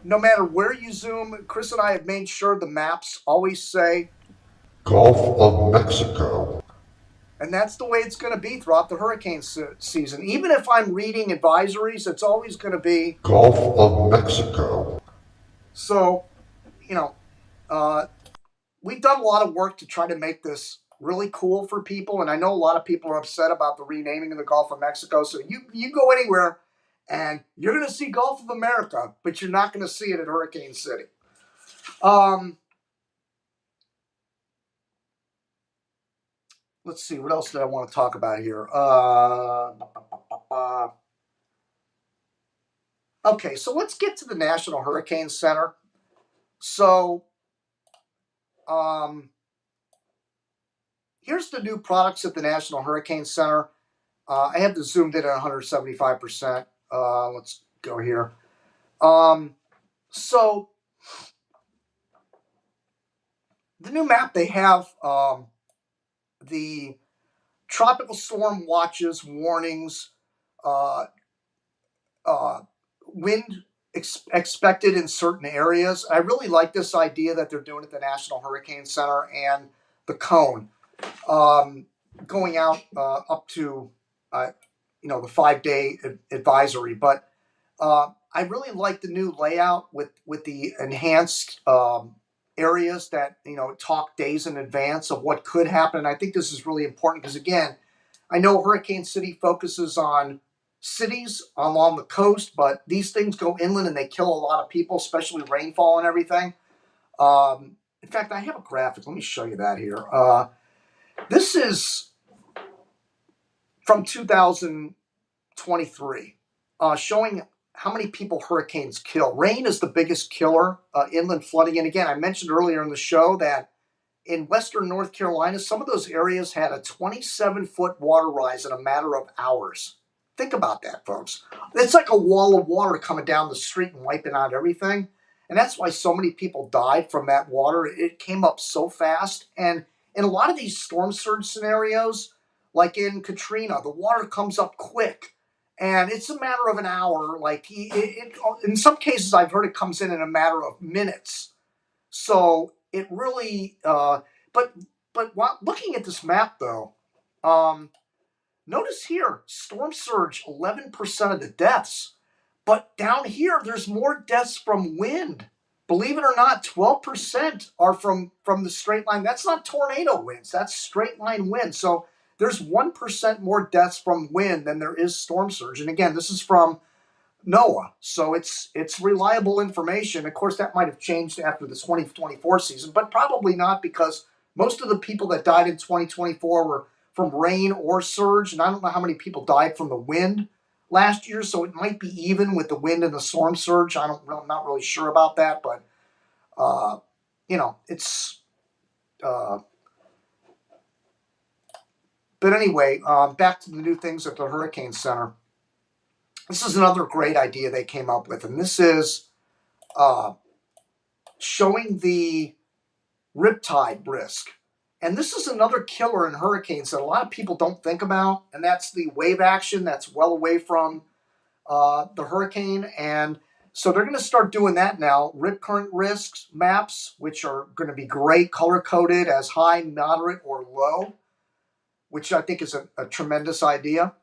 No matter where you zoom. Chris and I have made sure the maps always say Gulf of Mexico. And that's the way it's going to be throughout the hurricane season. Even if I'm reading advisories, it's always going to be Gulf of Mexico. So, we've done a lot of work to try to make this really cool for people, and I know a lot of people are upset about the renaming of the Gulf of Mexico. So you go anywhere, and you're going to see Gulf of America, but you're not going to see it at Hurricane City. Let's see, what else did I want to talk about here? Okay, so let's get to the National Hurricane Center. So, here's the new products at the National Hurricane Center. I have this zoomed in at 175%. Let's go here. So the new map, they have the tropical storm watches, warnings, wind expected in certain areas. I really like this idea that they're doing at the National Hurricane Center, and the cone going out up to the 5-day advisory. But I really like the new layout with the enhanced areas that talk days in advance of what could happen. And I think this is really important because, again, I know Hurricane City focuses on cities along the coast, but these things go inland and they kill a lot of people, especially rainfall and everything. In fact, I have a graphic. Let me show you that here. This is from 2023, showing how many people hurricanes kill. Rain is the biggest killer, inland flooding. And again, I mentioned earlier in the show that in western North Carolina, some of those areas had a 27-foot water rise in a matter of hours. Think about that, folks. It's like a wall of water coming down the street and wiping out everything. And that's why so many people died from that water. It came up so fast. And in a lot of these storm surge scenarios, like in Katrina, the water comes up quick. And it's a matter of an hour. In some cases, I've heard it comes in a matter of minutes. So it really, but while looking at this map though, notice here, storm surge, 11% of the deaths. But down here, there's more deaths from wind. Believe it or not, 12% are from the straight line. That's not tornado winds, that's straight line wind. So there's 1% more deaths from wind than there is storm surge. And again, this is from NOAA, so it's reliable information. Of course, that might have changed after the 2024 season, but probably not, because most of the people that died in 2024 were from rain or surge, and I don't know how many people died from the wind last year, so it might be even with the wind and the storm surge. I'm not really sure about that, but it's. But anyway, back to the new things at the Hurricane Center. This is another great idea they came up with, and this is showing the riptide risk. And this is another killer in hurricanes that a lot of people don't think about, and that's the wave action that's well away from the hurricane. And so they're going to start doing that now. Rip current risks maps, which are going to be great, color-coded as high, moderate, or low, which I think is a tremendous idea.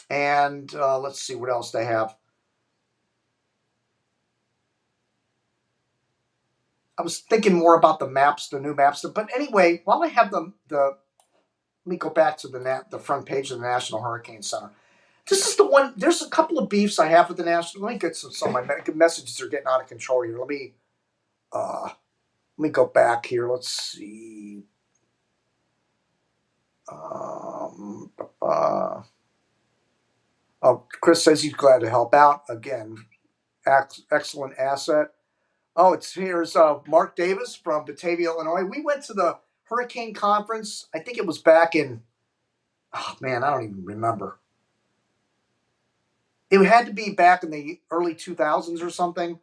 And let's see what else they have. I was thinking more about the maps, the new maps. But anyway, while I have let me go back to the front page of the National Hurricane Center. This is the one. There's a couple of beefs I have with the National. Let me get some of my messages are getting out of control here. Let me go back here. Let's see. Oh, Chris says he's glad to help out. Again, excellent asset. Oh, here's Mark Davis from Batavia, Illinois. We went to the Hurricane Conference. I think it was back in, oh man, I don't even remember. It had to be back in the early 2000s or something.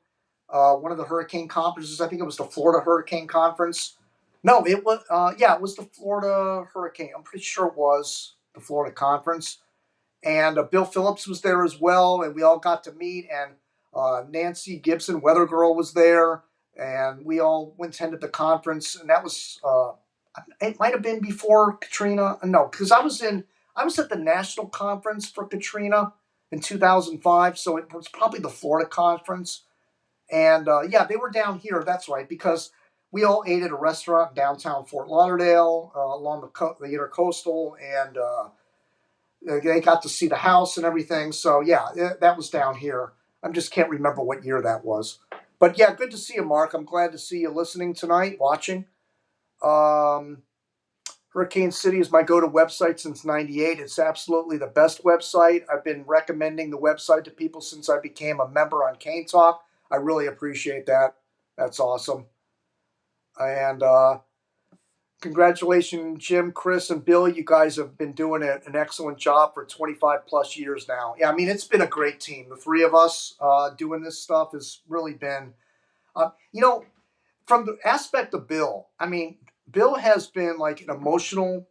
One of the hurricane conferences. I think it was the Florida Hurricane Conference. No, it was, it was the Florida Hurricane. I'm pretty sure it was the Florida Conference. And Bill Phillips was there as well, and we all got to meet. And Nancy Gibson, Weather Girl, was there, and we all attended the conference. And that was it might have been before Katrina. No, because I was at the national conference for Katrina in 2005, so it was probably the Florida conference. And they were down here. That's right, because we all ate at a restaurant in downtown Fort Lauderdale along the intercoastal, and they got to see the house and everything. So that was down here. I just can't remember what year that was. But yeah, good to see you, Mark. I'm glad to see you listening tonight, watching. Hurricane City is my go-to website since '98. It's absolutely the best website. I've been recommending the website to people since I became a member on Cane Talk. I really appreciate that. That's awesome. And congratulations, Jim, Chris, and Bill. You guys have been doing an excellent job for 25 plus years now. Yeah, I mean, it's been a great team. The three of us doing this stuff has really been, from the aspect of Bill, I mean, Bill has been like an emotional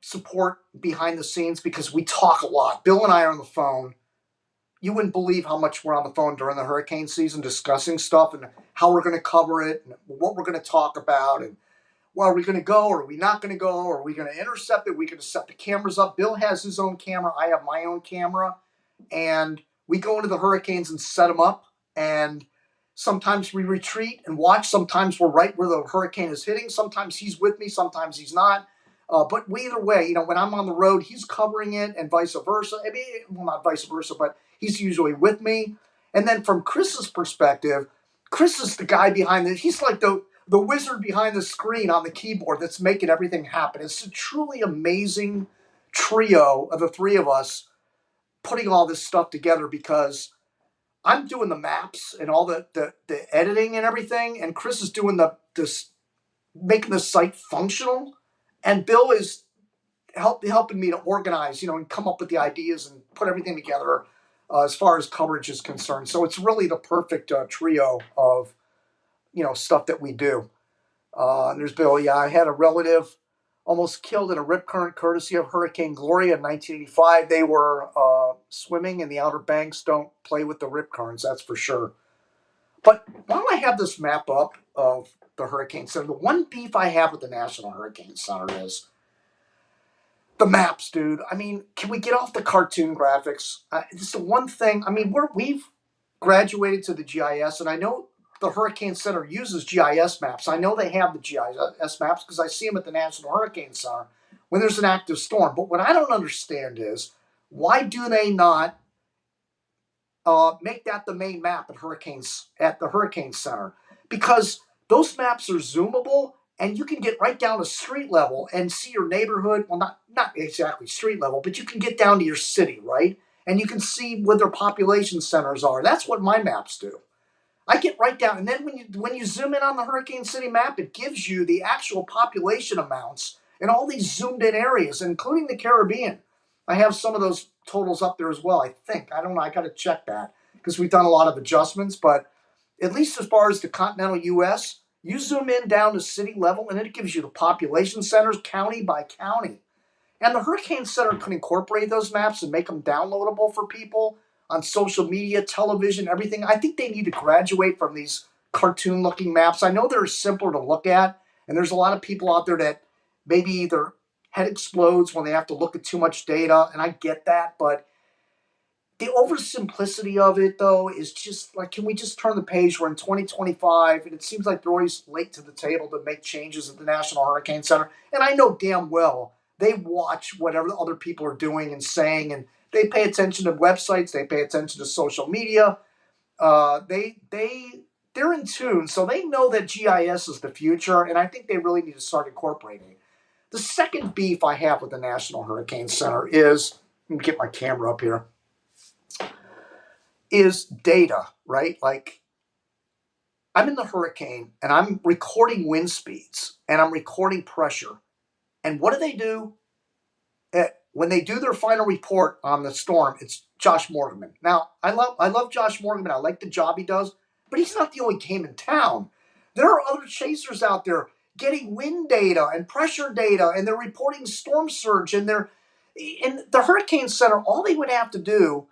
support behind the scenes, because we talk a lot. Bill and I are on the phone. You wouldn't believe how much we're on the phone during the hurricane season discussing stuff and how we're going to cover it and what we're going to talk about, and well, are we going to go, or are we not going to go, or are we going to intercept it? Are we going to set the cameras up? Bill has his own camera. I have my own camera. And we go into the hurricanes and set them up. And sometimes we retreat and watch. Sometimes we're right where the hurricane is hitting. Sometimes he's with me. Sometimes he's not. But either way, when I'm on the road, he's covering it, and vice versa. I mean, well, not vice versa, but he's usually with me. And then from Chris's perspective, Chris is the guy behind it. He's like the wizard behind the screen on the keyboard that's making everything happen. It's a truly amazing trio of the three of us putting all this stuff together because I'm doing the maps and all the editing and everything, and Chris is doing this making the site functional, and Bill is helping me to organize, and come up with the ideas and put everything together as far as coverage is concerned. So it's really the perfect trio of stuff that we do. And there's Bill. Yeah, I had a relative almost killed in a rip current courtesy of Hurricane Gloria in 1985. They were swimming in the Outer Banks. Don't play with the rip currents, that's for sure. But why don't I have this map up of the Hurricane Center? The one beef I have with the National Hurricane Center is the maps, dude. I mean, can we get off the cartoon graphics? It's the one thing. I mean, we've graduated to the GIS, and I know the Hurricane Center uses GIS maps. I know they have the GIS maps because I see them at the National Hurricane Center when there's an active storm. But what I don't understand is why do they not make that the main map at the Hurricane Center? Because those maps are zoomable and you can get right down to street level and see your neighborhood. Well, not exactly street level, but you can get down to your city, right? And you can see where their population centers are. That's what my maps do. I get right down, and then when you zoom in on the Hurricane City map, it gives you the actual population amounts in all these zoomed in areas, including the Caribbean. I have some of those totals up there as well, I think. I don't know. I got to check that because we've done a lot of adjustments. But at least as far as the continental U.S., you zoom in down to city level, and it gives you the population centers county by county. And the Hurricane Center could incorporate those maps and make them downloadable for people on social media, television, everything. I think they need to graduate from these cartoon looking maps. I know they're simpler to look at, and there's a lot of people out there that maybe their head explodes when they have to look at too much data, and I get that, but the oversimplicity of it, though, is just like, can we just turn the page? We're in 2025, and it seems like they're always late to the table to make changes at the National Hurricane Center. And I know damn well they watch whatever the other people are doing and saying, and they pay attention to websites, they pay attention to social media. They're in tune, so they know that GIS is the future, and I think they really need to start incorporating it. The second beef I have with the National Hurricane Center is, let me get my camera up here, is data, right? Like, I'm in the hurricane and I'm recording wind speeds and I'm recording pressure. And what do? When they do their final report on the storm, it's Josh Morganman. Now, I love Josh Morganman. I like the job he does, but he's not the only game in town. There are other chasers out there getting wind data and pressure data, and they're reporting storm surge, and they're in the Hurricane Center. All they would have to do,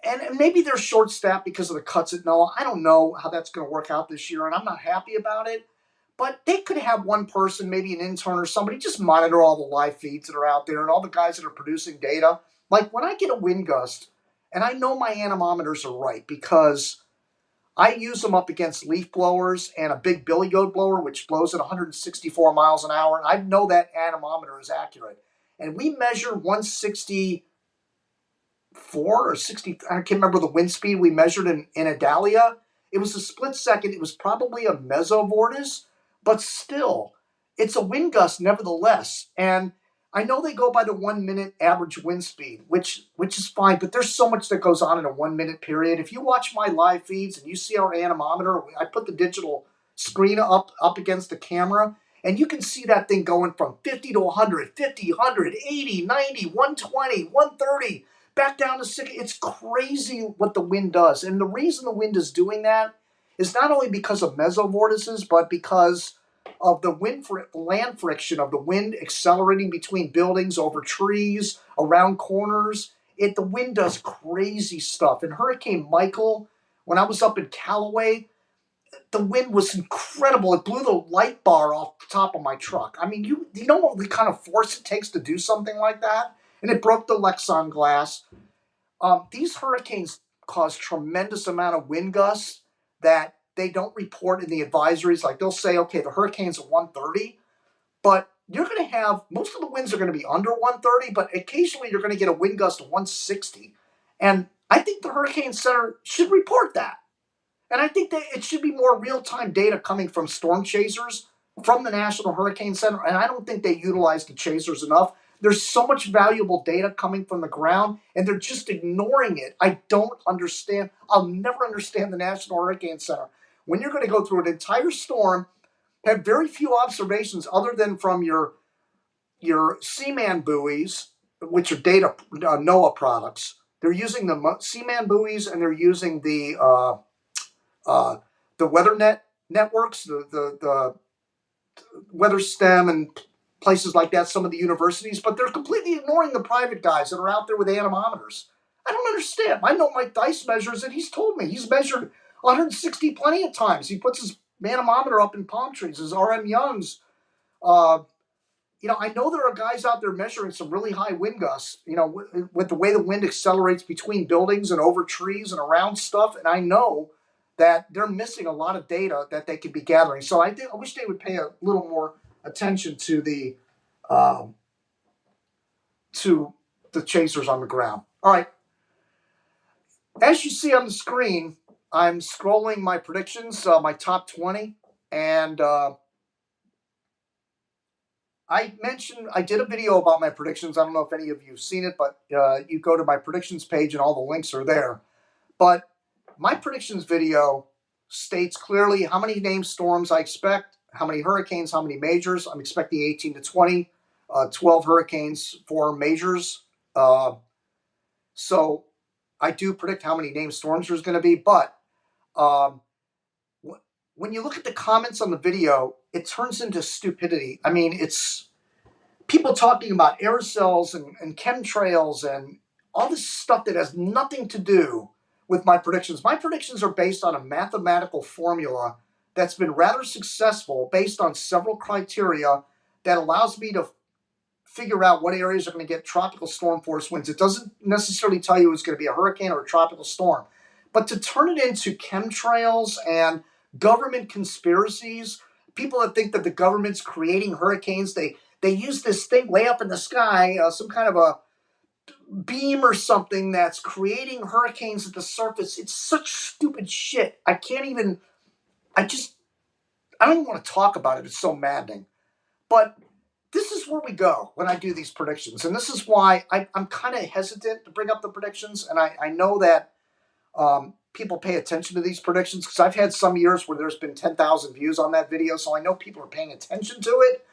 and maybe they're short-staffed because of the cuts at NOAA. I don't know how that's going to work out this year, and I'm not happy about it. But they could have one person, maybe an intern or somebody, just monitor all the live feeds that are out there and all the guys that are producing data. Like when I get a wind gust, and I know my anemometers are right because I use them up against leaf blowers and a big billy goat blower, which blows at 164 miles an hour. And I know that anemometer is accurate. And we measure 164 or 60, I can't remember the wind speed we measured in Adalia. It was a split second. It was probably a mesovortis, but still, it's a wind gust nevertheless. And I know they go by the 1 minute average wind speed, which is fine, but there's so much that goes on in a 1 minute period. If you watch my live feeds and you see our anemometer, I put the digital screen up against the camera, and you can see that thing going from 50 to 100, 50, 100, 80, 90, 120, 130, back down to 60. It's crazy what the wind does. And the reason the wind is doing that is not only because of mesovortices, but because of the land friction of the wind accelerating between buildings, over trees, around corners. The wind does crazy stuff. In Hurricane Michael, when I was up in Callaway, the wind was incredible. It blew the light bar off the top of my truck. I mean, you know what the kind of force it takes to do something like that? And it broke the Lexan glass. These hurricanes cause tremendous amount of wind gusts that they don't report in the advisories. Like they'll say, okay, the hurricane's at 130, but you're going to have, most of the winds are going to be under 130, but occasionally you're going to get a wind gust of 160. And I think the Hurricane Center should report that. And I think that it should be more real-time data coming from storm chasers, from the National Hurricane Center, and I don't think they utilize the chasers enough. There's so much valuable data coming from the ground, and they're just ignoring it. I don't understand. I'll never understand the National Hurricane Center. When you're going to go through an entire storm, have very few observations other than from your Seaman buoys, which are data NOAA products. They're using the Seaman buoys, and they're using the WeatherNet networks, the Weather STEM and places like that, some of the universities, but they're completely ignoring the private guys that are out there with anemometers. I don't understand. I know Mike Dice measures it. He's told me he's measured 160 plenty of times. He puts his anemometer up in palm trees, his RM Youngs. I know there are guys out there measuring some really high wind gusts, with the way the wind accelerates between buildings and over trees and around stuff. And I know that they're missing a lot of data that they could be gathering. So I wish they would pay a little more attention to the chasers on the ground. All right. As you see on the screen, I'm scrolling my predictions, my top 20, and I did a video about my predictions. I don't know if any of you have seen it, but you go to my predictions page and all the links are there. But my predictions video states clearly how many named storms I expect, how many hurricanes, how many majors. I'm expecting 18 to 20, 12 hurricanes, 4 majors. So I do predict how many named storms there's going to be. But when you look at the comments on the video, it turns into stupidity. I mean, it's people talking about aerosols and chemtrails and all this stuff that has nothing to do with my predictions. My predictions are based on a mathematical formula that's been rather successful based on several criteria that allows me to figure out what areas are going to get tropical storm force winds. It doesn't necessarily tell you it's going to be a hurricane or a tropical storm. But to turn it into chemtrails and government conspiracies, people that think that the government's creating hurricanes, they use this thing way up in the sky, some kind of a beam or something that's creating hurricanes at the surface. It's such stupid shit. I don't even want to talk about it. It's so maddening. But this is where we go when I do these predictions. And this is why I'm kind of hesitant to bring up the predictions. And I know that people pay attention to these predictions because I've had some years where there's been 10,000 views on that video. So I know people are paying attention to it.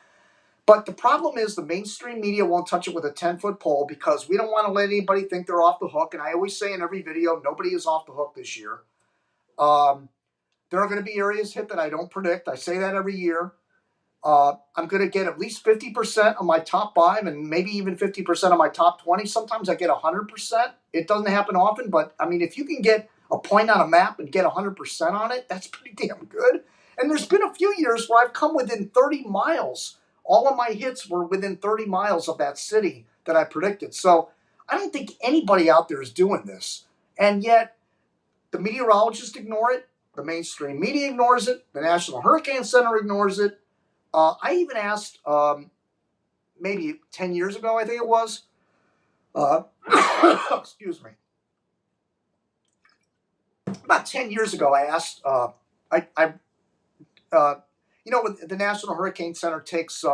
But the problem is the mainstream media won't touch it with a 10-foot pole because we don't want to let anybody think they're off the hook. And I always say in every video, nobody is off the hook this year. There are going to be areas hit that I don't predict. I say that every year. I'm going to get at least 50% of my top 5 and maybe even 50% of my top 20. Sometimes I get 100%. It doesn't happen often, but I mean, if you can get a point on a map and get 100% on it, that's pretty damn good. And there's been a few years where I've come within 30 miles. All of my hits were within 30 miles of that city that I predicted. So I don't think anybody out there is doing this. And yet the meteorologists ignore it. The mainstream media ignores it. The National Hurricane Center ignores it. I even asked, maybe 10 years ago, I think it was, excuse me. About 10 years ago, I asked, the National Hurricane Center takes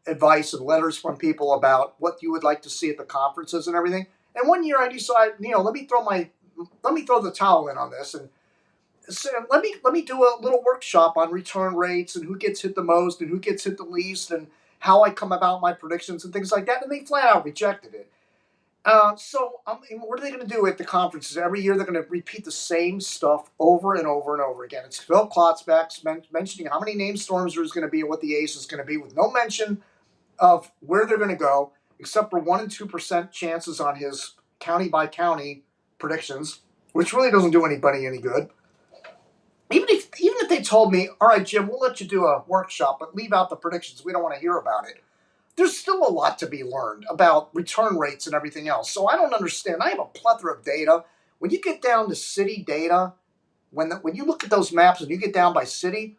advice and letters from people about what you would like to see at the conferences and everything. And one year I decided, let me throw the towel in on this and so let me do a little workshop on return rates and who gets hit the most and who gets hit the least and how I come about my predictions and things like that. And they flat out rejected it. So what are they going to do at the conferences? Every year they're going to repeat the same stuff over and over and over again. It's Phil Klotzbach mentioning how many named storms there's going to be and what the ACE is going to be with no mention of where they're going to go, except for 1% and 2% chances on his county by county predictions, which really doesn't do anybody any good. Even if they told me, all right, Jim, we'll let you do a workshop, but leave out the predictions. We don't want to hear about it. There's still a lot to be learned about return rates and everything else. So I don't understand. I have a plethora of data. When you get down to city data, when you look at those maps and you get down by city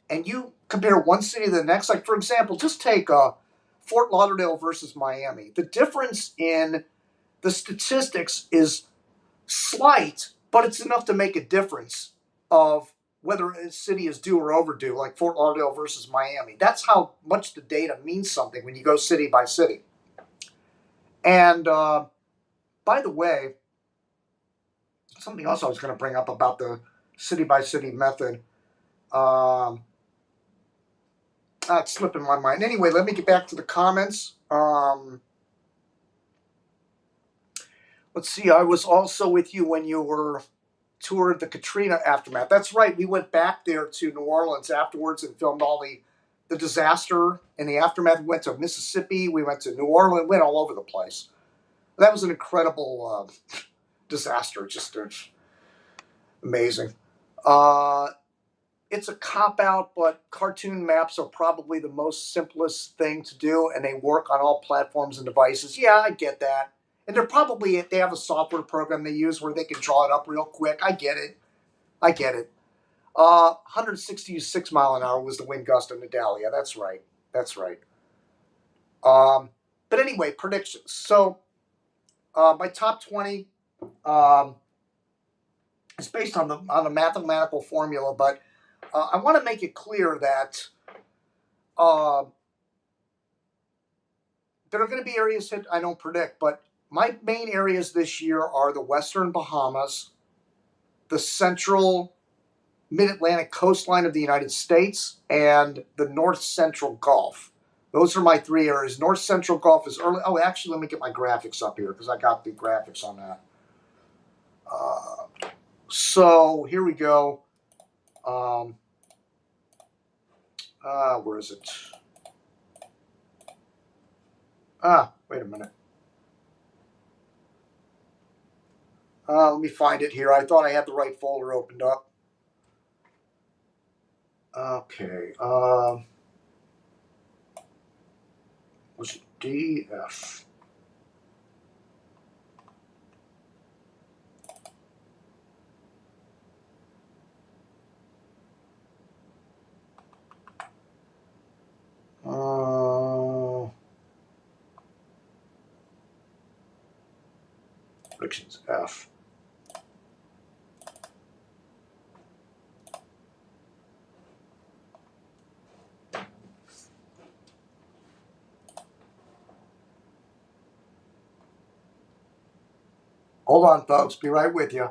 and you compare one city to the next, like, for example, just take Fort Lauderdale versus Miami. The difference in the statistics is slight, but it's enough to make a difference of whether a city is due or overdue, like Fort Lauderdale versus Miami. That's how much the data means something when you go city by city. And by the way, something else I was going to bring up about the city by city method. It's slipping my mind. Anyway, let me get back to the comments. Let's see. I was also with you when you were toured the Katrina aftermath. That's right. We went back there to New Orleans afterwards and filmed all the disaster and the aftermath. We went to Mississippi. We went to New Orleans. Went all over the place. That was an incredible disaster. Just amazing. It's a cop-out, but cartoon maps are probably the most simplest thing to do, and they work on all platforms and devices. Yeah, I get that. And they have a software program they use where they can draw it up real quick. I get it. 166 mile an hour was the wind gust in Idalia. That's right. But anyway, predictions. So my top 20 is based on the mathematical formula, but I want to make it clear that there are going to be areas that I don't predict, but my main areas this year are the western Bahamas, the central mid-Atlantic coastline of the United States, and the north-central Gulf. Those are my three areas. North-central Gulf is early. Oh, actually, let me get my graphics up here because I got the graphics on that. So here we go. Where is it? Wait a minute. Let me find it here. I thought I had the right folder opened up. Okay. Was it DF? Predictions F. Hold on, folks. Be right with you.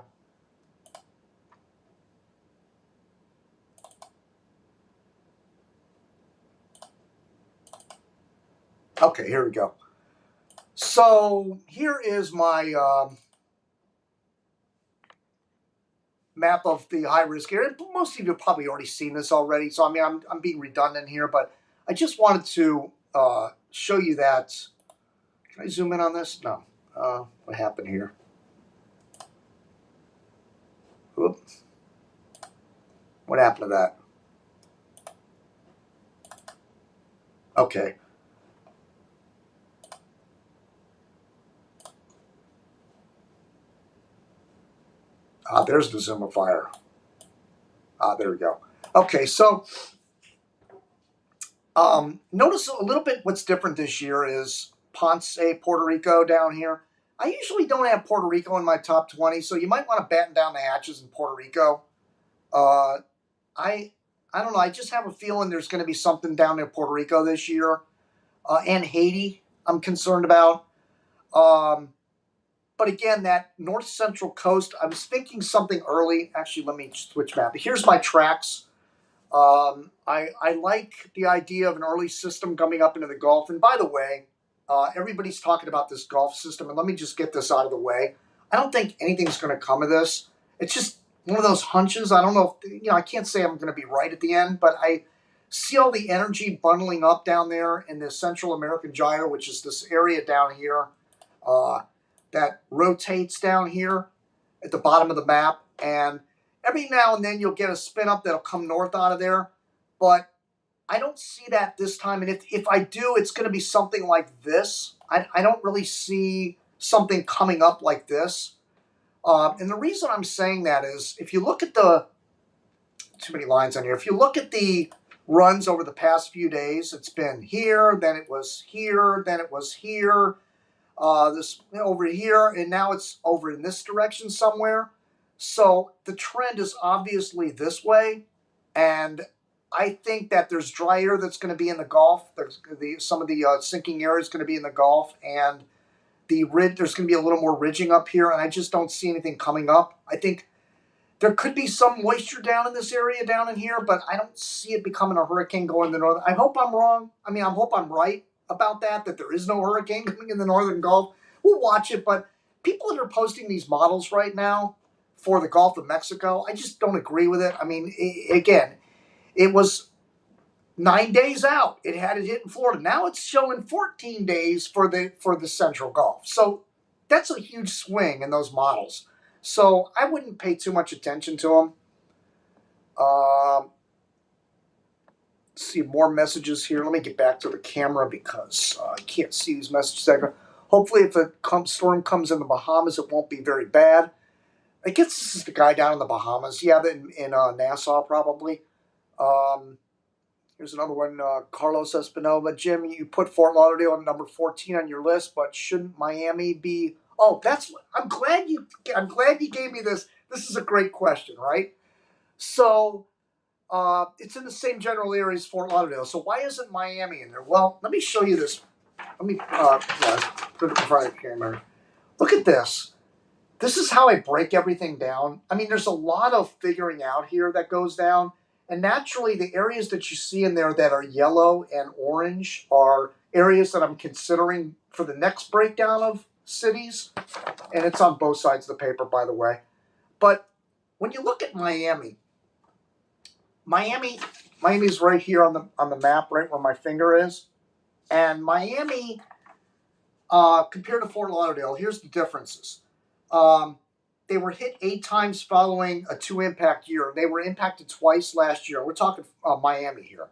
Okay, here we go. So here is my map of the high-risk area. Most of you have probably already seen this already, so I mean, I'm being redundant here, but I just wanted to show you that. Can I zoom in on this? No. What happened here? Oop. What happened to that? Okay. There's the zoomifier. There we go. Okay, so notice a little bit what's different this year is Ponce, Puerto Rico down here. I usually don't have Puerto Rico in my top 20, so you might want to batten down the hatches in Puerto Rico. I don't know. I just have a feeling there's going to be something down in Puerto Rico this year. And Haiti, I'm concerned about. But again, that north central coast, I was thinking something early. Actually, let me switch map. Here's my tracks. I like the idea of an early system coming up into the Gulf. And by the way, everybody's talking about this Gulf system. And let me just get this out of the way. I don't think anything's going to come of this. It's just one of those hunches. I don't know if, I can't say I'm going to be right at the end, but I see all the energy bundling up down there in the Central American Gyre, which is this area down here that rotates down here at the bottom of the map. And every now and then you'll get a spin up that'll come north out of there. But I don't see that this time. And if I do, it's going to be something like this. I don't really see something coming up like this. And the reason I'm saying that is if you look at too many lines on here. If you look at the runs over the past few days, it's been here, then it was here, then it was here, this over here, and now it's over in this direction somewhere. So the trend is obviously this way, and I think that there's dry air that's going to be in the Gulf. There's some of the sinking air is going to be in the Gulf, and there's going to be a little more ridging up here, and I just don't see anything coming up. I think there could be some moisture down in this area down in here, but I don't see it becoming a hurricane going to the north. I hope I'm wrong. I mean, I hope I'm right about that there is no hurricane coming in the northern Gulf. We'll watch it, but people that are posting these models right now for the Gulf of Mexico, I just don't agree with it. I mean, again, it was 9 days out. It had it hit in Florida. Now it's showing 14 days for the Central Gulf. So that's a huge swing in those models. So I wouldn't pay too much attention to them. See more messages here. Let me get back to the camera because I can't see these messages. Hopefully, if a storm comes in the Bahamas, it won't be very bad. I guess this is the guy down in the Bahamas. Yeah, in Nassau probably. Here's another one, Carlos Espinosa. Jim, you put Fort Lauderdale at number 14 on your list, but shouldn't Miami be? Oh, I'm glad you gave me this. This is a great question, right? So it's in the same general area as Fort Lauderdale. So why isn't Miami in there? Well, let me show you this. Let me put it in front of the camera. Look at this. This is how I break everything down. I mean, there's a lot of figuring out here that goes down. And naturally, the areas that you see in there that are yellow and orange are areas that I'm considering for the next breakdown of cities. And it's on both sides of the paper, by the way. But when you look at Miami's right here on the map, right where my finger is. And Miami, compared to Fort Lauderdale, here's the differences. They were hit 8 times following a 2-impact year. They were impacted twice last year. We're talking Miami here.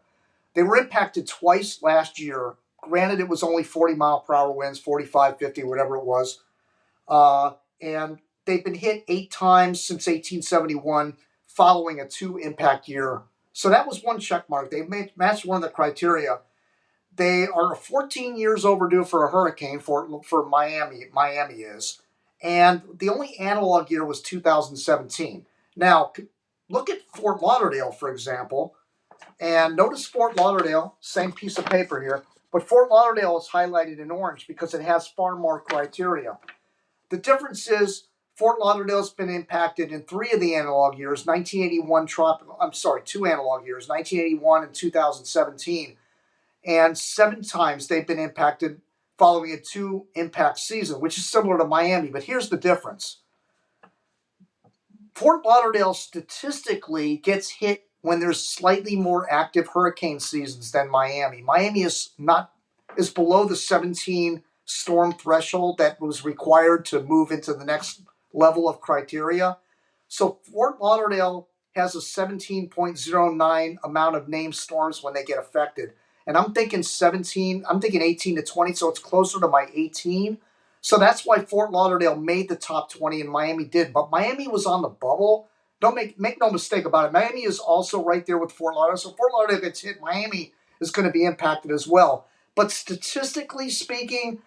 They were impacted twice last year. Granted, it was only 40-mile-per-hour winds, 45, 50, whatever it was. And they've been hit 8 times since 1871 following a 2-impact year. So that was one check mark. They matched one of the criteria. They are 14 years overdue for a hurricane for Miami. Miami is. And the only analog year was 2017. Now, look at Fort Lauderdale, for example, and notice Fort Lauderdale, same piece of paper here, but Fort Lauderdale is highlighted in orange because it has far more criteria. The difference is Fort Lauderdale's been impacted in 3 of the analog years, 2 analog years, 1981 and 2017. And 7 times they've been impacted following a 2-impact season, which is similar to Miami. But here's the difference. Fort Lauderdale statistically gets hit when there's slightly more active hurricane seasons than Miami. Miami is below the 17 storm threshold that was required to move into the next level of criteria. So Fort Lauderdale has a 17.09 amount of named storms when they get affected. And I'm thinking 18 to 20, so it's closer to my 18. So that's why Fort Lauderdale made the top 20 and Miami did. But Miami was on the bubble. Don't make no mistake about it. Miami is also right there with Fort Lauderdale. So Fort Lauderdale gets hit, Miami is going to be impacted as well. But statistically speaking,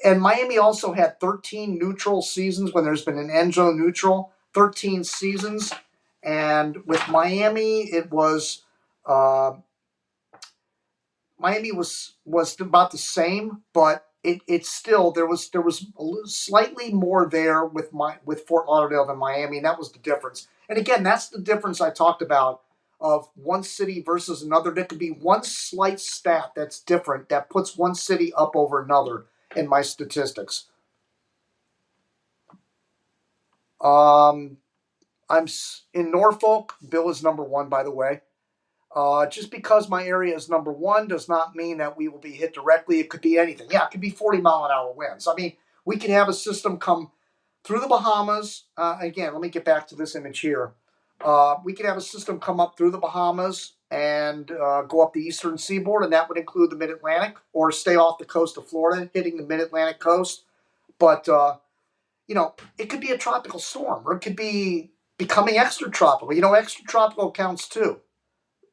and Miami also had 13 neutral seasons when there's been an Enzo neutral, 13 seasons. And with Miami, it was Miami was about the same, but it still there was slightly more there with Fort Lauderdale than Miami, and that was the difference. And again, that's the difference I talked about of one city versus another. There could be one slight stat that's different that puts one city up over another in my statistics. I'm in Norfolk. Bill is number 1, by the way. Just because my area is number 1 does not mean that we will be hit directly. It could be anything. Yeah, it could be 40-mile-an-hour winds. I mean, we can have a system come through the Bahamas. Again, let me get back to this image here. We could have a system come up through the Bahamas and go up the eastern seaboard, and that would include the mid-Atlantic, or stay off the coast of Florida, hitting the mid-Atlantic coast. But, it could be a tropical storm, or it could be becoming extratropical. Extratropical counts too.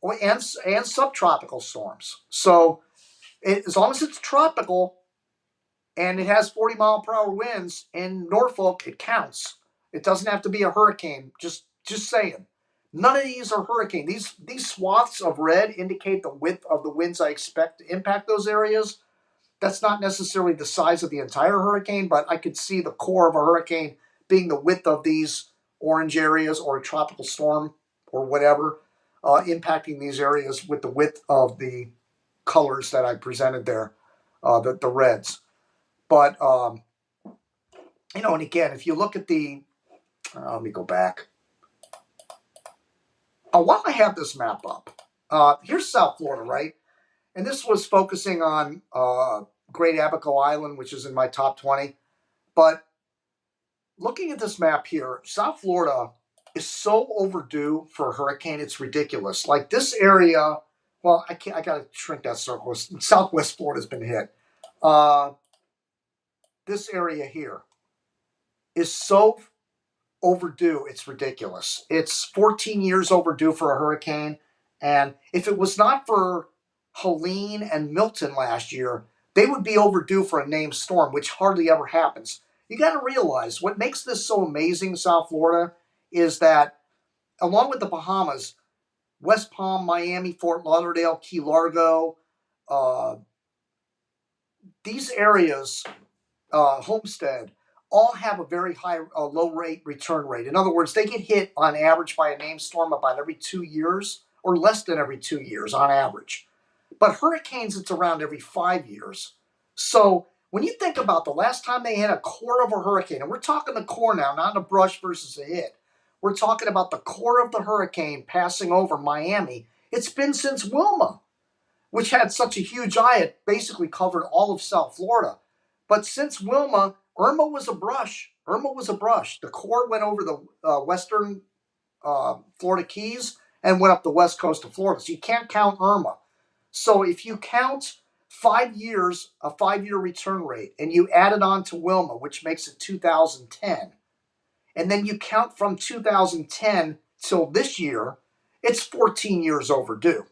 And subtropical storms. So as long as it's tropical and it has 40-mile-per-hour winds in Norfolk, it counts. It doesn't have to be a hurricane. Just saying. None of these are hurricane. These swaths of red indicate the width of the winds I expect to impact those areas. That's not necessarily the size of the entire hurricane, but I could see the core of a hurricane being the width of these orange areas, or a tropical storm or whatever, impacting these areas with the width of the colors that I presented there, the reds. But, and again, if you look at let me go back. While I have this map up, here's South Florida, right? And this was focusing on Great Abaco Island, which is in my top 20. But looking at this map here, South Florida is so overdue for a hurricane, it's ridiculous. Like this area, well, I gotta shrink that circle. Southwest Florida's been hit. This area here is so overdue, it's ridiculous. It's 14 years overdue for a hurricane. And if it was not for Helene and Milton last year, they would be overdue for a named storm, which hardly ever happens. You got to realize what makes this so amazing, South Florida, is that along with the Bahamas, West Palm, Miami, Fort Lauderdale, Key Largo, these areas, Homestead, all have a very high low rate return rate. In other words, they get hit on average by a named storm about every 2 years, or less than every 2 years on average. But hurricanes, it's around every 5 years. So when you think about the last time they had a core of a hurricane, and we're talking the core now, not a brush versus a hit. We're talking about the core of the hurricane passing over Miami. It's been since Wilma, which had such a huge eye, it basically covered all of South Florida. But since Wilma, Irma was a brush. The core went over the western Florida Keys and went up the west coast of Florida. So you can't count Irma. So if you count 5 years, a 5-year return rate, and you add it on to Wilma, which makes it 2010, and then you count from 2010 till this year, it's 14 years overdue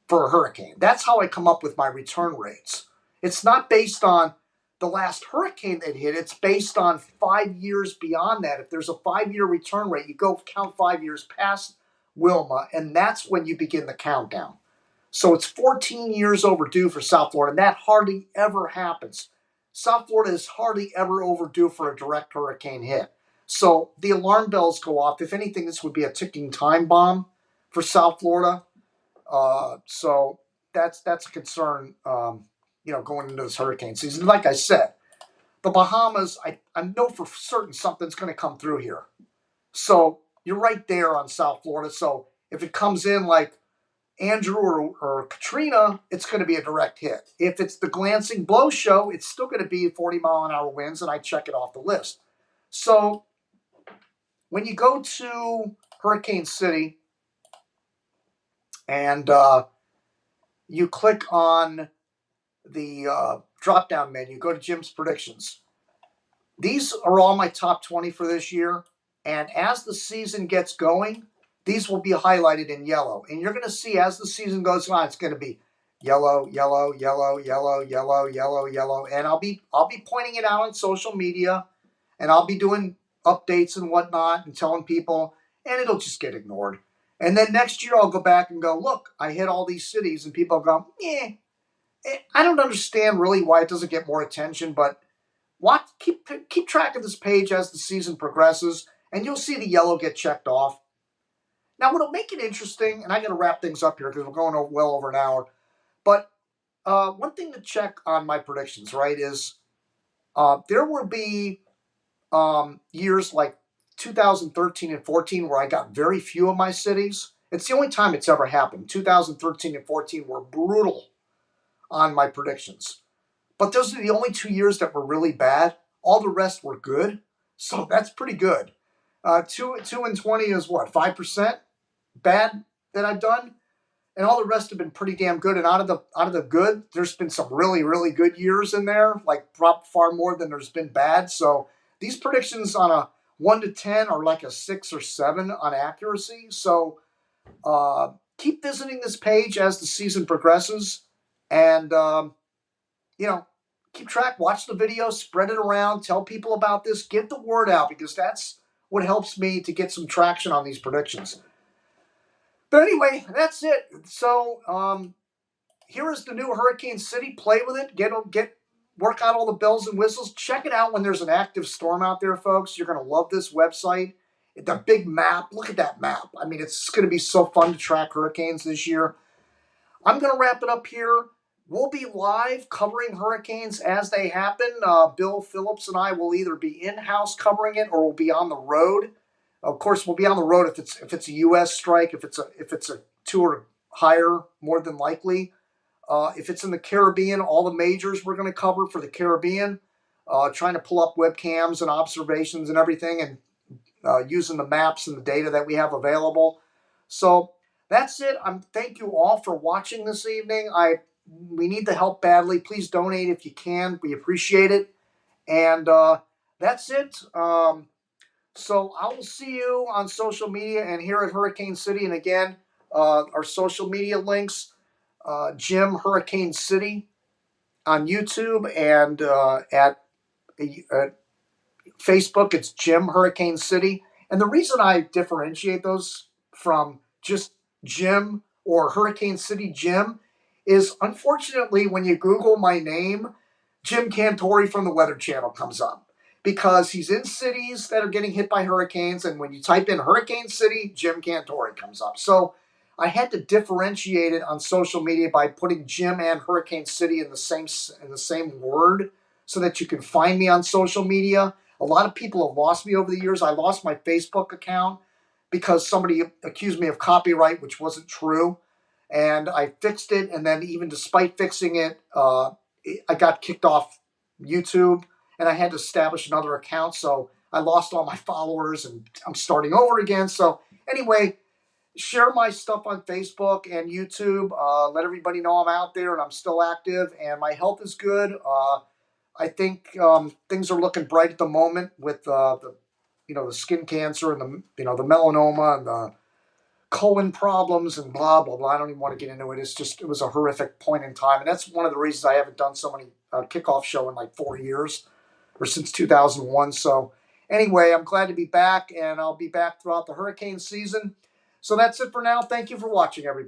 for a hurricane. That's how I come up with my return rates. It's not based on the last hurricane that hit. It's based on 5 years beyond that. If there's a 5-year return rate, you go count 5 years past Wilma, and that's when you begin the countdown. So it's 14 years overdue for South Florida, and that hardly ever happens. South Florida is hardly ever overdue for a direct hurricane hit. So the alarm bells go off. If anything, this would be a ticking time bomb for South Florida. So that's a concern, going into this hurricane season. Like I said, the Bahamas, I know for certain something's going to come through here. So you're right there on South Florida. So if it comes in like Andrew or Katrina, it's going to be a direct hit. If it's the glancing blow show, it's still going to be 40-mile-an-hour winds, and I check it off the list. So when you go to Hurricane City and you click on the drop-down menu, go to Jim's predictions. These are all my top 20 for this year, and as the season gets going, these will be highlighted in yellow. And you're going to see as the season goes on, it's going to be yellow, yellow, yellow, yellow, yellow, yellow, yellow. And I'll be pointing it out on social media, and I'll be doing updates and whatnot and telling people, and it'll just get ignored. And then next year I'll go back and go, look, I hit all these cities, and people go, I don't understand really why it doesn't get more attention, but keep track of this page as the season progresses, and you'll see the yellow get checked off. Now, what'll make it interesting, and I got to wrap things up here because we're going well over an hour, but one thing to check on my predictions, right, is there will be years like 2013 and 14 where I got very few of my cities. It's the only time it's ever happened. 2013 and 14 were brutal on my predictions. But those are the only 2 years that were really bad. All the rest were good. So that's pretty good. 2 and 20 is what, 5% bad that I've done? And all the rest have been pretty damn good. And out of the good, there's been some really, really good years in there, like far more than there's been bad. So these predictions on a 1 to 10 are like a 6 or 7 on accuracy. So keep visiting this page as the season progresses. And, keep track, watch the video, spread it around, tell people about this, get the word out, because that's what helps me to get some traction on these predictions. But anyway, that's it. So here is the new Hurricane City. Play with it. Work out all the bells and whistles. Check it out when there's an active storm out there, folks. You're going to love this website. The big map. Look at that map. I mean, it's going to be so fun to track hurricanes this year. I'm going to wrap it up here. We'll be live covering hurricanes as they happen. Bill Phillips and I will either be in-house covering it or we'll be on the road. Of course, we'll be on the road if it's a U.S. strike, if it's a 2 or higher, more than likely. If it's in the Caribbean, all the majors we're going to cover for the Caribbean, trying to pull up webcams and observations and everything, and using the maps and the data that we have available. So that's it. Thank you all for watching this evening. We need the help badly. Please donate if you can. We appreciate it. And that's it. So I will see you on social media and here at Hurricane City. And again, our social media links, Jim Hurricane City on YouTube, and at Facebook, it's Jim Hurricane City. And the reason I differentiate those from just Jim or Hurricane City Jim is, unfortunately, when you Google my name, Jim Cantori from the Weather Channel comes up because he's in cities that are getting hit by hurricanes. And when you type in Hurricane City, Jim Cantori comes up. So I had to differentiate it on social media by putting Jim and Hurricane City in the same word so that you can find me on social media. A lot of people have lost me over the years. I lost my Facebook account because somebody accused me of copyright, which wasn't true. And I fixed it. And then even despite fixing it, I got kicked off YouTube and I had to establish another account. So I lost all my followers and I'm starting over again. So anyway, share my stuff on Facebook and YouTube. Let everybody know I'm out there and I'm still active and my health is good. I think things are looking bright at the moment with the skin cancer and the melanoma and the colon problems and blah blah blah. I don't even want to get into it. It was a horrific point in time, and that's one of the reasons I haven't done so many kickoff show in like 4 years or since 2001. So anyway, I'm glad to be back, and I'll be back throughout the hurricane season. So that's it for now. Thank you for watching, everybody.